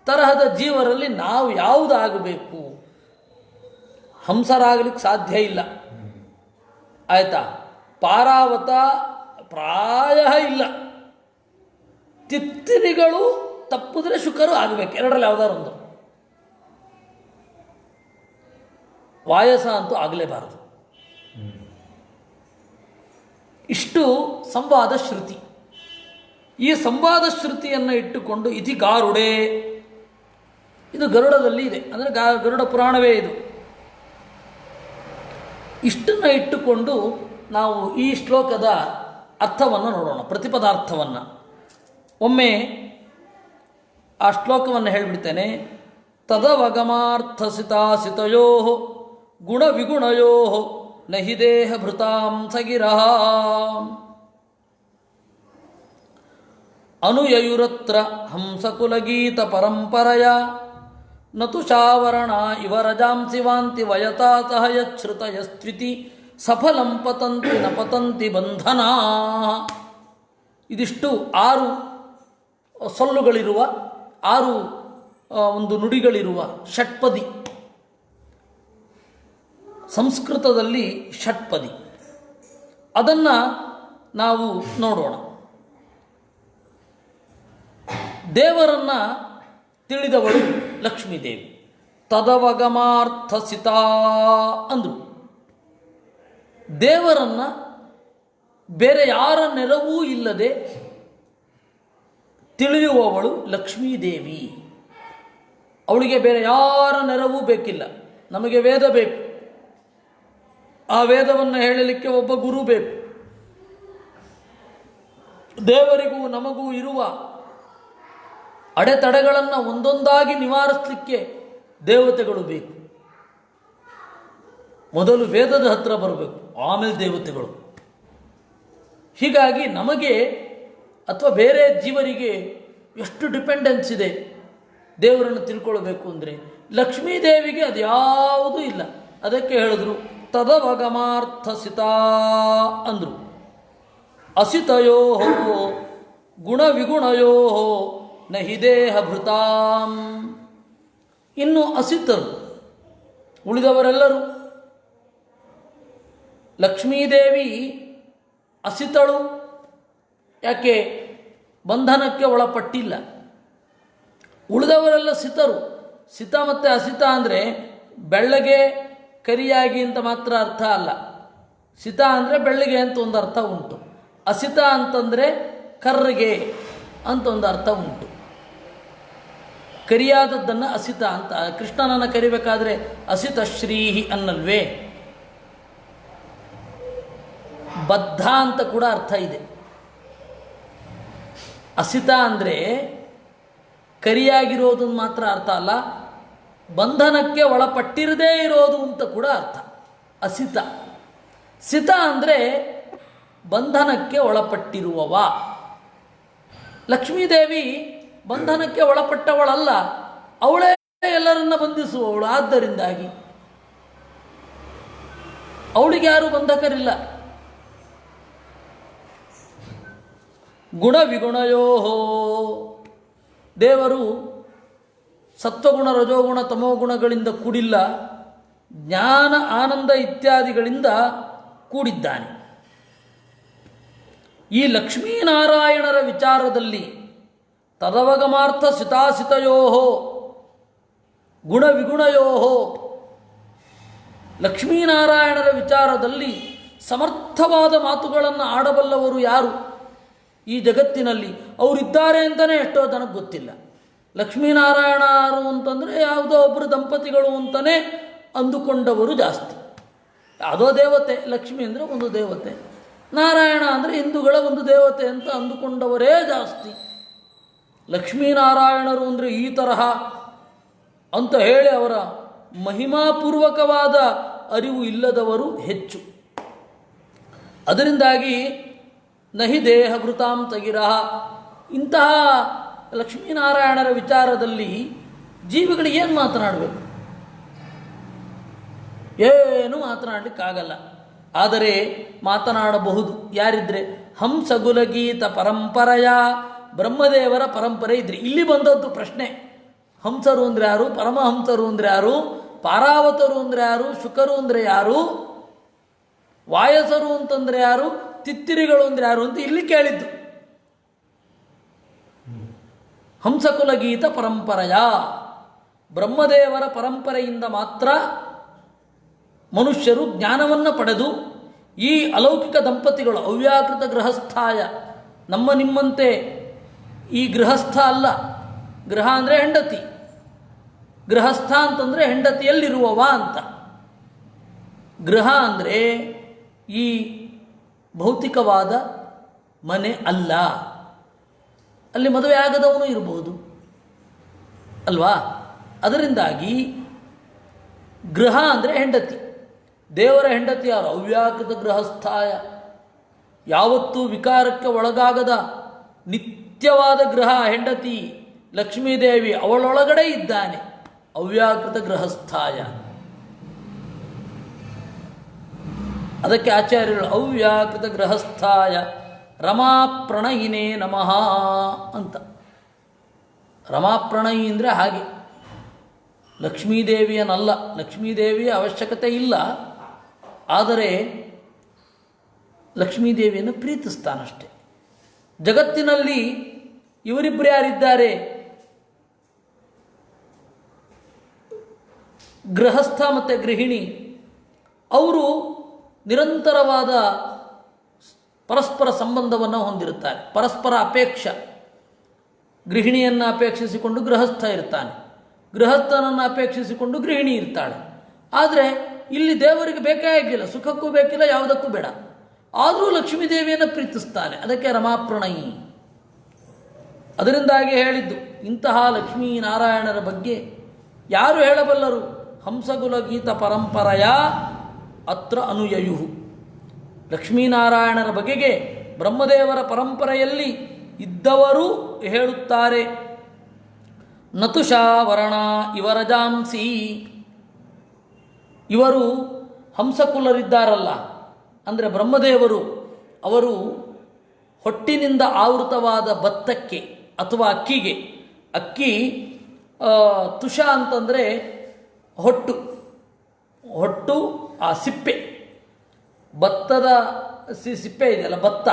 ತರಹದ ಜೀವರಲ್ಲಿ ನಾವು ಯಾವುದಾಗಬೇಕು? ಹಂಸರಾಗಲಿಕ್ಕೆ ಸಾಧ್ಯ ಇಲ್ಲ, ಆಯಿತಾ? ಪಾರಾವತ ಪ್ರಾಯ ಇಲ್ಲ. ತಿತ್ತಿರಿಗಳು ತಪ್ಪಿದ್ರೆ ಶುಕರು ಆಗಬೇಕು. 2ರಲ್ಲಿ ಯಾವುದಾದ್ರು ಒಂದು. ವಾಯಸ ಅಂತೂ ಆಗಲೇಬಾರದು. ಇಷ್ಟು ಸಂವಾದ ಶ್ರುತಿ. ಈ ಸಂವಾದ ಶ್ರುತಿಯನ್ನು ಇಟ್ಟುಕೊಂಡು ಇತಿ ಗಾರುಡೆ, ಇದು ಗರುಡದಲ್ಲಿ ಇದೆ, ಅಂದರೆ ಗರುಡ ಪುರಾಣವೇ ಇದು. ಇಷ್ಟನ್ನು ಇಟ್ಟುಕೊಂಡು ನಾವು ಈ ಶ್ಲೋಕದ ಅರ್ಥವನ್ನು ನೋಡೋಣ, ಪ್ರತಿಪದಾರ್ಥವನ್ನು. ಒಮ್ಮೆ ಆ ಶ್ಲೋಕವನ್ನು ಹೇಳಿಬಿಡ್ತೇನೆ. ತದವಗಮಾರ್ಥಸಿತಾಸಿತಯೋ ಗುಣವಿಗುಣಯೋ ನಹಿ ದೇಹ ಭೃತಾಂ ಸಗಿರಃ ಅನುಯಯುರತ್ರ ಹಂಸಕುಲಗೀತ ಪರಂಪರಯ ನತು ಶಾವರಣ ಇವ ರಜಾಂಸಿ ವಾಂತಿ ವಯತಾತಃ ಯಚ್ಛೃತಯಸ್ತ್ವಿತಿ ಸಫಲಂ ಪತಂತಿ ನ ಪತಂತಿ ಬಂಧನಾ. ಇದಿಷ್ಟು 6 ಸೊಲ್ಲುಗಳಿರುವ, 6 ಒಂದು ನುಡಿಗಳಿರುವ ಷಟ್ಪದಿ. ಸಂಸ್ಕೃತದಲ್ಲಿ ಷಟ್ಪದಿ. ಅದನ್ನು ನಾವು ನೋಡೋಣ. ದೇವರನ್ನು ತಿಳಿದವಳು ಲಕ್ಷ್ಮೀದೇವಿ. ತದವಗಮಾರ್ಥಸಿತಾ ಅಂದರು. ದೇವರನ್ನು ಬೇರೆ ಯಾರ ನೆರವೂ ಇಲ್ಲದೆ ತಿಳಿಯುವವಳು ಲಕ್ಷ್ಮೀದೇವಿ. ಅವಳಿಗೆ ಬೇರೆ ಯಾರ ನೆರವೂ ಬೇಕಿಲ್ಲ. ನಮಗೆ ವೇದ ಬೇಕು, ಆ ವೇದವನ್ನು ಹೇಳಲಿಕ್ಕೆ ಒಬ್ಬ ಗುರು ಬೇಕು. ದೇವರಿಗೂ ನಮಗೂ ಇರುವ ಅಡೆತಡೆಗಳನ್ನು ಒಂದೊಂದಾಗಿ ನಿವಾರಿಸಲಿಕ್ಕೆ ದೇವತೆಗಳು ಬೇಕು. ಮೊದಲು ವೇದದ ಹತ್ರ ಬರಬೇಕು, ಆಮೇಲೆ ದೇವತೆಗಳು. ಹೀಗಾಗಿ ನಮಗೆ ಅಥವಾ ಬೇರೆ ಜೀವರಿಗೆ ಎಷ್ಟು ಡಿಪೆಂಡೆನ್ಸ್ ಇದೆ ದೇವರನ್ನು ತಿಳ್ಕೊಳ್ಬೇಕು ಅಂದರೆ, ಲಕ್ಷ್ಮೀದೇವಿಗೆ ಅದು ಯಾವುದೂ ಇಲ್ಲ. ಅದಕ್ಕೆ ಹೇಳಿದ್ರು ತದವಗಮಾರ್ಥಸಿತಾ ಅಂದರು. ಅಸಿತಯೋ ಗುಣವಿಗುಣಯೋ ನಹಿ ದೇಹ ಭೃತಾಂ. ಇನ್ನು ಅಸಿತರು ಉಳಿದವರೆಲ್ಲರೂ. ಲಕ್ಷ್ಮೀದೇವಿ ಅಸಿತಳು. ಯಾಕೆ? ಬಂಧನಕ್ಕೆ ಒಳಪಟ್ಟಿಲ್ಲ. ಉಳಿದವರೆಲ್ಲ ಸಿತರು. ಸಿತ ಮತ್ತು ಅಸಿತ ಅಂದರೆ ಬೆಳ್ಳಗೆ ಕರಿಯಾಗಿ ಅಂತ ಮಾತ್ರ ಅರ್ಥ ಅಲ್ಲ. ಸಿತ ಅಂದರೆ ಬೆಳ್ಳಗೆ ಅಂತ ಒಂದು ಅರ್ಥ ಉಂಟು. ಅಸಿತ ಅಂತಂದರೆ ಕರ್ರಗೆ ಅಂತ ಒಂದು ಅರ್ಥ ಉಂಟು. ಕರಿಯಾದದ್ದನ್ನು ಅಸಿತ ಅಂತ. ಕೃಷ್ಣನನ್ನು ಕರಿಬೇಕಾದ್ರೆ ಅಸಿತ ಶ್ರೀಹಿ ಅನ್ನಲ್ವೇ? ಬದ್ಧ ಅಂತ ಕೂಡ ಅರ್ಥ ಇದೆ. ಅಸಿತ ಅಂದರೆ ಕರಿಯಾಗಿರೋದು ಮಾತ್ರ ಅರ್ಥ ಅಲ್ಲ, ಬಂಧನಕ್ಕೆ ಒಳಪಟ್ಟಿರದೇ ಇರೋದು ಅಂತ ಕೂಡ ಅರ್ಥ ಅಸಿತ. ಸಿತ ಅಂದರೆ ಬಂಧನಕ್ಕೆ ಒಳಪಟ್ಟಿರುವವ. ಲಕ್ಷ್ಮೀದೇವಿ ಬಂಧನಕ್ಕೆ ಒಳಪಟ್ಟವಳಲ್ಲ, ಅವಳೇ ಎಲ್ಲರನ್ನ ಬಂಧಿಸುವವಳು. ಆದ್ದರಿಂದಾಗಿ ಅವಳಿಗೆ ಯಾರು ಬಂಧಕರಿಲ್ಲ. ಗುಣ ವಿಗುಣಯೋ ದೇವರು ಸತ್ವಗುಣ ರಜೋಗುಣ ತಮೋಗುಣಗಳಿಂದ ಕೂಡಿಲ್ಲ, ಜ್ಞಾನ ಆನಂದ ಇತ್ಯಾದಿಗಳಿಂದ ಕೂಡಿದ್ದಾನೆ. ಈ ಲಕ್ಷ್ಮೀನಾರಾಯಣರ ವಿಚಾರದಲ್ಲಿ ತದವಗಮಾರ್ಥ ಸಿತಾಸಿತಯೋ ಗುಣ ವಿಗುಣಯೋ ಲಕ್ಷ್ಮೀನಾರಾಯಣರ ವಿಚಾರದಲ್ಲಿ ಸಮರ್ಥವಾದ ಮಾತುಗಳನ್ನು ಆಡಬಲ್ಲವರು ಯಾರು ಈ ಜಗತ್ತಿನಲ್ಲಿ? ಅವರಿದ್ದಾರೆ ಅಂತಲೇ ಎಷ್ಟೋ ಜನಕ್ಕೆ ಗೊತ್ತಿಲ್ಲ. ಲಕ್ಷ್ಮೀನಾರಾಯಣರು ಅಂತಂದರೆ ಯಾವುದೋ ಒಬ್ಬರು ದಂಪತಿಗಳು ಅಂತಲೇ ಅಂದುಕೊಂಡವರು ಜಾಸ್ತಿ. ಯಾವುದೋ ದೇವತೆ, ಲಕ್ಷ್ಮಿ ಅಂದರೆ ಒಂದು ದೇವತೆ, ನಾರಾಯಣ ಅಂದರೆ ಹಿಂದೂಗಳ ಒಂದು ದೇವತೆ ಅಂತ ಅಂದುಕೊಂಡವರೇ ಜಾಸ್ತಿ. ಲಕ್ಷ್ಮೀನಾರಾಯಣರು ಅಂದರೆ ಈ ತರಹ ಅಂತ ಹೇಳಿ ಅವರ ಮಹಿಮಾಪೂರ್ವಕವಾದ ಅರಿವು ಇಲ್ಲದವರು ಹೆಚ್ಚು. ಅದರಿಂದಾಗಿ ನಹಿ ದೇಹಭೃತಾಂ ತಗಿರಹ, ಇಂತಹ ಲಕ್ಷ್ಮೀನಾರಾಯಣರ ವಿಚಾರದಲ್ಲಿ ಜೀವಿಗಳು ಏನು ಮಾತನಾಡಬೇಕು? ಏನು ಮಾತನಾಡಲಿಕ್ಕಾಗಲ್ಲ. ಆದರೆ ಮಾತನಾಡಬಹುದು ಯಾರಿದ್ರೆ? ಹಂಸಗುಲಗೀತ ಪರಂಪರೆಯ ಬ್ರಹ್ಮದೇವರ ಪರಂಪರೆ ಇದ್ರೆ. ಇಲ್ಲಿ ಬಂದದ್ದು ಪ್ರಶ್ನೆ. ಹಂಸರು ಅಂದರೆ ಯಾರು? ಪರಮಹಂಸರು ಅಂದರೆ ಯಾರು? ಪಾರಾವತರು ಅಂದರೆ ಯಾರು? ಶುಕರು ಅಂದರೆ ಯಾರು? ವಾಯಸರು ಅಂತಂದರೆ ಯಾರು? ತಿತ್ತಿರಿಗಳು ಅಂದರೆ ಯಾರು ಅಂತ ಇಲ್ಲಿ ಕೇಳಿದ್ದು. ಹಂಸಕುಲಗೀತ ಪರಂಪರೆಯ ಬ್ರಹ್ಮದೇವರ ಪರಂಪರೆಯಿಂದ ಮಾತ್ರ ಮನುಷ್ಯರು ಜ್ಞಾನವನ್ನು ಪಡೆದು ಈ ಅಲೌಕಿಕ ದಂಪತಿಗಳು ಅವ್ಯಾಕೃತ ಗೃಹಸ್ಥಾಯ, ನಮ್ಮ ನಿಮ್ಮಂತೆ ಈ ಗೃಹಸ್ಥ ಅಲ್ಲ. ಗೃಹ ಅಂದರೆ ಹೆಂಡತಿ, ಗೃಹಸ್ಥ ಅಂತಂದರೆ ಹೆಂಡತಿಯಲ್ಲಿರುವವ ಅಂತ. ಗೃಹ ಅಂದರೆ ಈ ಭೌತಿಕವಾದ ಮನೆ ಅಲ್ಲ. ಅಲ್ಲಿ ಮದುವೆ ಆಗದವನು ಇರಬಹುದು ಅಲ್ವಾ? ಅದರಿಂದಾಗಿ ಗೃಹ ಅಂದರೆ ಹೆಂಡತಿ. ದೇವರ ಹೆಂಡತಿ ಯಾರು? ಅವ್ಯಾಕೃತ ಗೃಹಸ್ಥಾಯ, ಯಾವತ್ತೂ ವಿಕಾರಕ್ಕೆ ಒಳಗಾಗದ ನಿತ್ಯವಾದ ಗೃಹ ಹೆಂಡತಿ ಲಕ್ಷ್ಮೀದೇವಿ, ಅವಳೊಳಗಡೆ ಇದ್ದಾನೆ ಅವ್ಯಾಕೃತ ಗೃಹಸ್ಥಾಯ. ಅದಕ್ಕೆ ಆಚಾರ್ಯರು ಅವ್ಯಾಕೃತ ಗೃಹಸ್ಥಾಯ ರಮಾಪ್ರಣಯಿನೇ ನಮಃ ಅಂತ. ರಮಾಪ್ರಣಯಿ ಅಂದರೆ ಹಾಗೆ, ಲಕ್ಷ್ಮೀದೇವಿಯನಲ್ಲ. ಲಕ್ಷ್ಮೀದೇವಿಯ ಅವಶ್ಯಕತೆ ಇಲ್ಲ, ಆದರೆ ಲಕ್ಷ್ಮೀದೇವಿಯನ್ನು ಪ್ರೀತಿಸ್ತಾನಷ್ಟೆ. ಜಗತ್ತಿನಲ್ಲಿ ಇವರಿಬ್ಬರು ಯಾರಿದ್ದಾರೆ? ಗೃಹಸ್ಥ ಮತ್ತು ಗೃಹಿಣಿ. ಅವರು ನಿರಂತರವಾದ ಪರಸ್ಪರ ಸಂಬಂಧವನ್ನು ಹೊಂದಿರುತ್ತಾರೆ, ಪರಸ್ಪರ ಅಪೇಕ್ಷ. ಗೃಹಿಣಿಯನ್ನು ಅಪೇಕ್ಷಿಸಿಕೊಂಡು ಗೃಹಸ್ಥ ಇರ್ತಾನೆ, ಗೃಹಸ್ಥನನ್ನು ಅಪೇಕ್ಷಿಸಿಕೊಂಡು ಗೃಹಿಣಿ ಇರ್ತಾಳೆ. ಆದರೆ ಇಲ್ಲಿ ದೇವರಿಗೆ ಬೇಕೇ ಆಗಿಲ್ಲ, ಸುಖಕ್ಕೂ ಬೇಕಿಲ್ಲ, ಯಾವುದಕ್ಕೂ ಬೇಡ. ಆದರೂ ಲಕ್ಷ್ಮೀದೇವಿಯನ್ನು ಪ್ರೀತಿಸ್ತಾನೆ. ಅದಕ್ಕೆ ರಮಾಪ್ರಣಯಿ. ಅದರಿಂದಾಗಿ ಹೇಳಿದ್ದು, ಇಂತಹ ಲಕ್ಷ್ಮೀನಾರಾಯಣರ ಬಗ್ಗೆ ಯಾರು ಹೇಳಬಲ್ಲರು? ಹಂಸಗುಲ ಗೀತ ಪರಂಪರೆಯ ಅತ್ರ ಅನುಯಯು. ಲಕ್ಷ್ಮೀನಾರಾಯಣರ ಬಗೆಗೆ ಬ್ರಹ್ಮದೇವರ ಪರಂಪರೆಯಲ್ಲಿ ಇದ್ದವರು ಹೇಳುತ್ತಾರೆ. ನತುಷಾವರಣ ಇವರಜಾಂಸಿ. ಇವರು ಹಂಸಕುಲರಿದ್ದಾರಲ್ಲ, ಅಂದರೆ ಬ್ರಹ್ಮದೇವರು, ಅವರು ಹೊಟ್ಟಿನಿಂದ ಆವೃತವಾದ ಭತ್ತಕ್ಕೆ ಅಥವಾ ಅಕ್ಕಿಗೆ, ಅಕ್ಕಿ ತುಷ ಅಂತಂದರೆ ಹೊಟ್ಟು, ಹೊಟ್ಟು ಆ ಸಿಪ್ಪೆ, ಭತ್ತದ ಸಿಪ್ಪೆ ಇದೆಯಲ್ಲ ಭತ್ತ,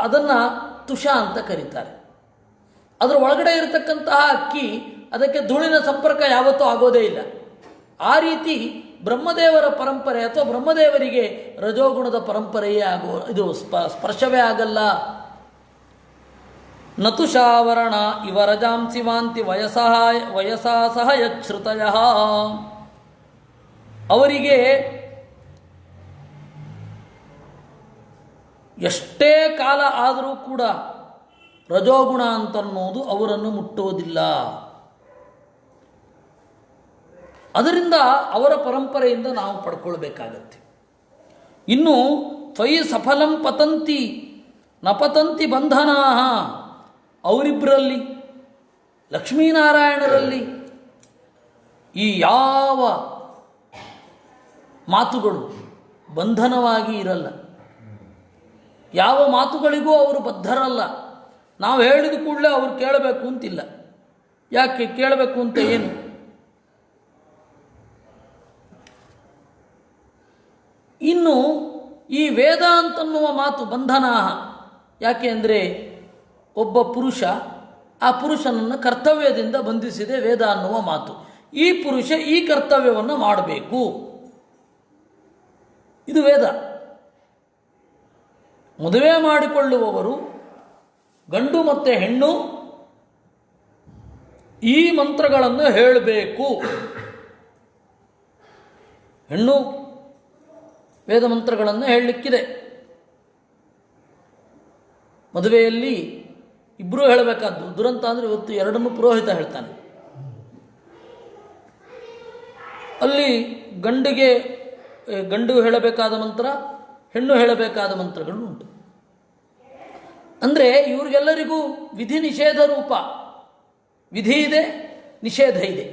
ಅದನ್ನು ತುಷ ಅಂತ ಕರೀತಾರೆ. ಅದರ ಒಳಗಡೆ ಇರತಕ್ಕಂತಹ ಅಕ್ಕಿ, ಅದಕ್ಕೆ ಧೂಳಿನ ಸಂಪರ್ಕ ಯಾವತ್ತೂ ಆಗೋದೇ ಇಲ್ಲ. ಆ ರೀತಿ ಬ್ರಹ್ಮದೇವರ ಪರಂಪರೆ ಅಥವಾ ಬ್ರಹ್ಮದೇವರಿಗೆ ರಜೋಗುಣದ ಪರಂಪರೆಯೇ ಇದು ಸ್ಪರ್ಶವೇ ಆಗಲ್ಲ. ನತುಷಾವರಣ ಇವರಜಾಂಸಿ ವಾಂತಿ ವಯಸಾ ಸಹ ಯಚ್ಛೃತಯ. ಅವರಿಗೆ ಎಷ್ಟೇ ಕಾಲ ಆದರೂ ಕೂಡ ರಜೋಗುಣ ಅಂತನ್ನೋದು ಅವರನ್ನು ಮುಟ್ಟುವುದಿಲ್ಲ. ಅದರಿಂದ ಅವರ ಪರಂಪರೆಯಿಂದ ನಾವು ಪಡ್ಕೊಳ್ಬೇಕಾಗತ್ತೆ. ಇನ್ನು ತ್ವಯಿ ಸಫಲಂ ಪತಂತಿ ನ ಪತಂತಿ ಬಂಧನಾ. ಅವರಿಬ್ಬರಲ್ಲಿ, ಲಕ್ಷ್ಮೀನಾರಾಯಣರಲ್ಲಿ ಈ ಯಾವ ಮಾತುಗಳು ಬಂಧನವಾಗಿ ಇರಲ್ಲ. ಯಾವ ಮಾತುಗಳಿಗೂ ಅವರು ಬದ್ಧರಲ್ಲ. ನಾವು ಹೇಳಿದ ಕೂಡಲೇ ಅವ್ರು ಕೇಳಬೇಕು ಅಂತಿಲ್ಲ. ಯಾಕೆ ಕೇಳಬೇಕು ಅಂತ ಏನು? ಇನ್ನು ಈ ವೇದ ಅಂತನ್ನುವ ಮಾತು ಬಂಧನ. ಯಾಕೆ ಅಂದರೆ ಒಬ್ಬ ಪುರುಷ, ಆ ಪುರುಷನನ್ನು ಕರ್ತವ್ಯದಿಂದ ಬಂಧಿಸಿದೆ ವೇದ ಅನ್ನುವ ಮಾತು. ಈ ಪುರುಷ ಈ ಕರ್ತವ್ಯವನ್ನು ಮಾಡಬೇಕು, ಇದು ವೇದ. ಮದುವೆ ಮಾಡಿಕೊಳ್ಳುವವರು ಗಂಡು ಮತ್ತು ಹೆಣ್ಣು ಈ ಮಂತ್ರಗಳನ್ನು ಹೇಳಬೇಕು. ಹೆಣ್ಣು ವೇದ ಮಂತ್ರಗಳನ್ನು ಹೇಳಲಿಕ್ಕಿದೆ. ಮದುವೆಯಲ್ಲಿ ಇಬ್ಬರೂ ಹೇಳಬೇಕಾದ್ದು. ದುರಂತ ಅಂದರೆ ಇವತ್ತು ಎರಡನ್ನೂ ಪುರೋಹಿತ ಹೇಳ್ತಾನೆ. ಅಲ್ಲಿ ಗಂಡು ಹೇಳಬೇಕಾದ ಮಂತ್ರ, ಹೆಣ್ಣು ಹೇಳಬೇಕಾದ ಮಂತ್ರಗಳು ಉಂಟು. ಅಂದರೆ ಇವ್ರಿಗೆಲ್ಲರಿಗೂ ವಿಧಿ ನಿಷೇಧ ರೂಪ. ವಿಧಿ ಇದೆ, ನಿಷೇಧ ಇದೆ.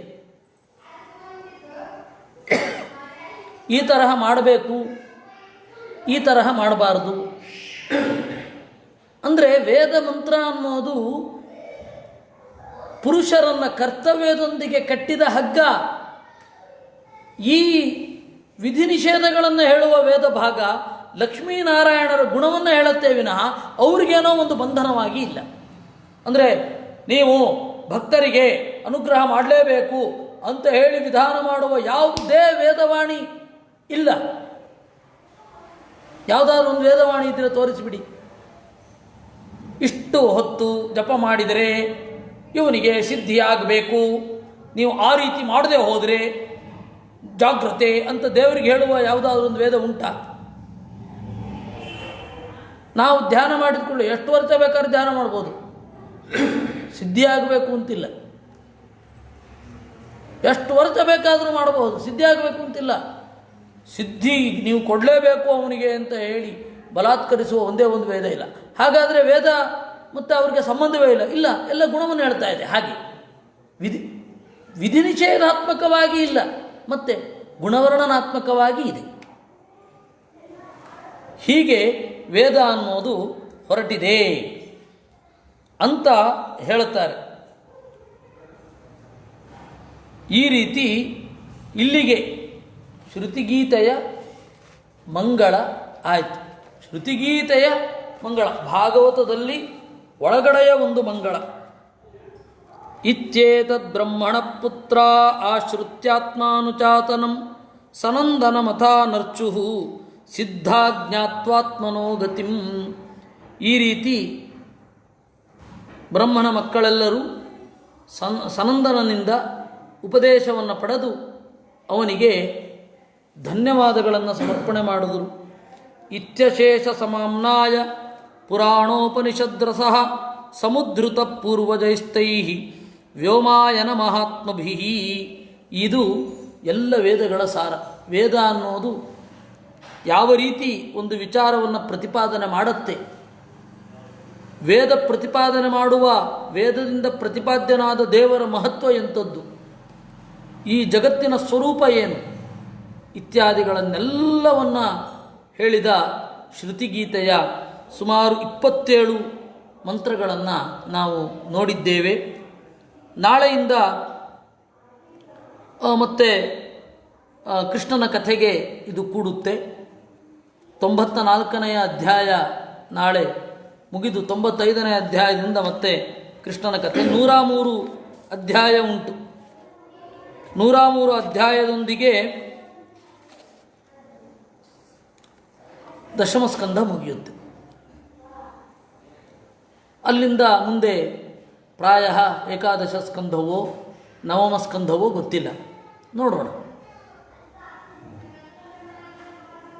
ಈ ತರಹ ಮಾಡಬೇಕು, ಈ ತರಹ ಮಾಡಬಾರ್ದು. ಅಂದರೆ ವೇದ ಮಂತ್ರ ಅನ್ನೋದು ಪುರುಷರನ್ನು ಕರ್ತವ್ಯದೊಂದಿಗೆ ಕಟ್ಟಿದ ಹಗ್ಗ. ಈ ವಿಧಿ ನಿಷೇಧಗಳನ್ನು ಹೇಳುವ ವೇದ ಭಾಗ ಲಕ್ಷ್ಮೀನಾರಾಯಣರ ಗುಣವನ್ನು ಹೇಳುತ್ತೇ ವಿನಃ ಅವ್ರಿಗೇನೋ ಒಂದು ಬಂಧನವಾಗಿ ಇಲ್ಲ. ಅಂದರೆ ನೀವು ಭಕ್ತರಿಗೆ ಅನುಗ್ರಹ ಮಾಡಲೇಬೇಕು ಅಂತ ಹೇಳಿ ವಿಧಾನ ಮಾಡುವ ಯಾವುದೇ ವೇದವಾಣಿ ಇಲ್ಲ. ಯಾವುದಾದ್ರೂ ಒಂದು ವೇದವಾಣಿ ಇದ್ದರೆ ತೋರಿಸಿಬಿಡಿ. ಇಷ್ಟು ಹೊತ್ತು ಜಪ ಮಾಡಿದರೆ ಇವನಿಗೆ ಸಿದ್ಧಿಯಾಗಬೇಕು, ನೀವು ಆ ರೀತಿ ಮಾಡದೆ ಹೋದರೆ ಜಾಗ್ರತೆ ಅಂತ ದೇವರಿಗೆ ಹೇಳುವ ಯಾವುದಾದ್ರೂ ಒಂದು ವೇದ ಉಂಟಾ? ನಾವು ಧ್ಯಾನ ಮಾಡಿದ್ಕೊಳ್ಳಿ, ಎಷ್ಟು ವರ್ಷ ಬೇಕಾದ್ರೆ ಧ್ಯಾನ ಮಾಡ್ಬೋದು, ಸಿದ್ಧಿಯಾಗಬೇಕು ಅಂತಿಲ್ಲ. ಎಷ್ಟು ವರ್ಷ ಬೇಕಾದರೂ ಮಾಡಬಹುದು, ಸಿದ್ಧಿಯಾಗಬೇಕು ಅಂತಿಲ್ಲ. ಸಿದ್ಧಿ ನೀವು ಕೊಡಲೇಬೇಕು ಅವನಿಗೆ ಅಂತ ಹೇಳಿ ಬಲಾತ್ಕರಿಸುವ ಒಂದೇ ಒಂದು ವೇದ ಇಲ್ಲ. ಹಾಗಾದರೆ ವೇದ ಮತ್ತು ಅವರಿಗೆ ಸಂಬಂಧವೇ ಇಲ್ಲ. ಇಲ್ಲ, ಎಲ್ಲ ಗುಣವನ್ನು ಹೇಳ್ತಾ ಇದೆ. ಹಾಗೆ ವಿಧಿ ನಿಷೇಧಾತ್ಮಕವಾಗಿ ಇಲ್ಲ, ಮತ್ತು ಗುಣವರ್ಣನಾತ್ಮಕವಾಗಿ ಇದೆ. ಹೀಗೆ ವೇದ ಅನ್ನೋದು ಹೊರಟಿದೆ ಅಂತ ಹೇಳುತ್ತಾರೆ. ಈ ರೀತಿ ಇಲ್ಲಿಗೆ ಶ್ರುತಿಗೀತೆಯ ಮಂಗಳ ಆಯಿತು. ಶ್ರುತಿಗೀತೆಯ ಮಂಗಳ ಭಾಗವತದಲ್ಲಿ ಒಳಗಡೆಯ ಒಂದು ಮಂಗಳ. ಇತ್ಯೇತದ್ ಬ್ರಹ್ಮಣ ಪುತ್ರ ಆಶ್ರುತ್ಯಾತ್ಮಾನುಚಾತನಂ ಸನಂದನಮಥಾ ನರ್ಚುಃ ಸಿದ್ಧಾಜ್ಞಾತ್ವಾತ್ಮನೋ ಗತಿಂ. ಈ ರೀತಿ ಬ್ರಹ್ಮನ ಮಕ್ಕಳೆಲ್ಲರೂ ಸನಂದನನಿಂದ ಉಪದೇಶವನ್ನು ಪಡೆದು ಅವನಿಗೆ ಧನ್ಯವಾದಗಳನ್ನು ಸಮರ್ಪಣೆ ಮಾಡಿದರು. ಇತ್ಯಶೇಷ ಸಮಾಮ್ನಾಯ ಪುರಾಣೋಪನಿಷದ್ರಸಃ ಸಮುದ್ರುತ ಪೂರ್ವಜೈಸ್ತೈಃ ವ್ಯೋಮಾಯನ ಮಹಾತ್ಮಭಿಃ. ಇದು ಎಲ್ಲ ವೇದಗಳ ಸಾರ. ವೇದ ಅನ್ನೋದು ಯಾವ ರೀತಿ ಒಂದು ವಿಚಾರವನ್ನು ಪ್ರತಿಪಾದನೆ ಮಾಡುತ್ತೆ, ವೇದ ಪ್ರತಿಪಾದನೆ ಮಾಡುವ ವೇದದಿಂದ ಪ್ರತಿಪಾದ್ಯನಾದ ದೇವರ ಮಹತ್ವ ಎಂಥದ್ದು, ಈ ಜಗತ್ತಿನ ಸ್ವರೂಪ ಏನು ಇತ್ಯಾದಿಗಳನ್ನೆಲ್ಲವನ್ನು ಹೇಳಿದ ಶ್ರುತಿಗೀತೆಯ ಸುಮಾರು 27 ಮಂತ್ರಗಳನ್ನು ನಾವು ನೋಡಿದ್ದೇವೆ. ನಾಳೆಯಿಂದ ಮತ್ತೆ ಕೃಷ್ಣನ ಕಥೆಗೆ ಇದು ಕೂಡುತ್ತೆ. 94ನೇ ಅಧ್ಯಾಯ ನಾಳೆ ಮುಗಿದು 95ನೇ ಅಧ್ಯಾಯದಿಂದ ಮತ್ತೆ ಕೃಷ್ಣನ ಕಥೆ. 103 ಅಧ್ಯಾಯ ಉಂಟು. 103 ಅಧ್ಯಾಯದೊಂದಿಗೆ ದಶಮಸ್ಕಂಧ ಮುಗಿಯುತ್ತೆ. ಅಲ್ಲಿಂದ ಮುಂದೆ ಪ್ರಾಯ ಏಕಾದಶ ಸ್ಕಂಧವೋ ನವಮ ಸ್ಕಂಧವೋ ಗೊತ್ತಿಲ್ಲ, ನೋಡೋಣ.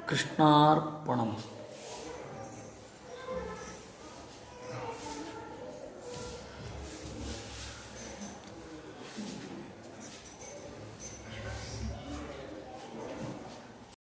ಕೃಷ್ಣಾರ್ಪಣಮಸ್ತು.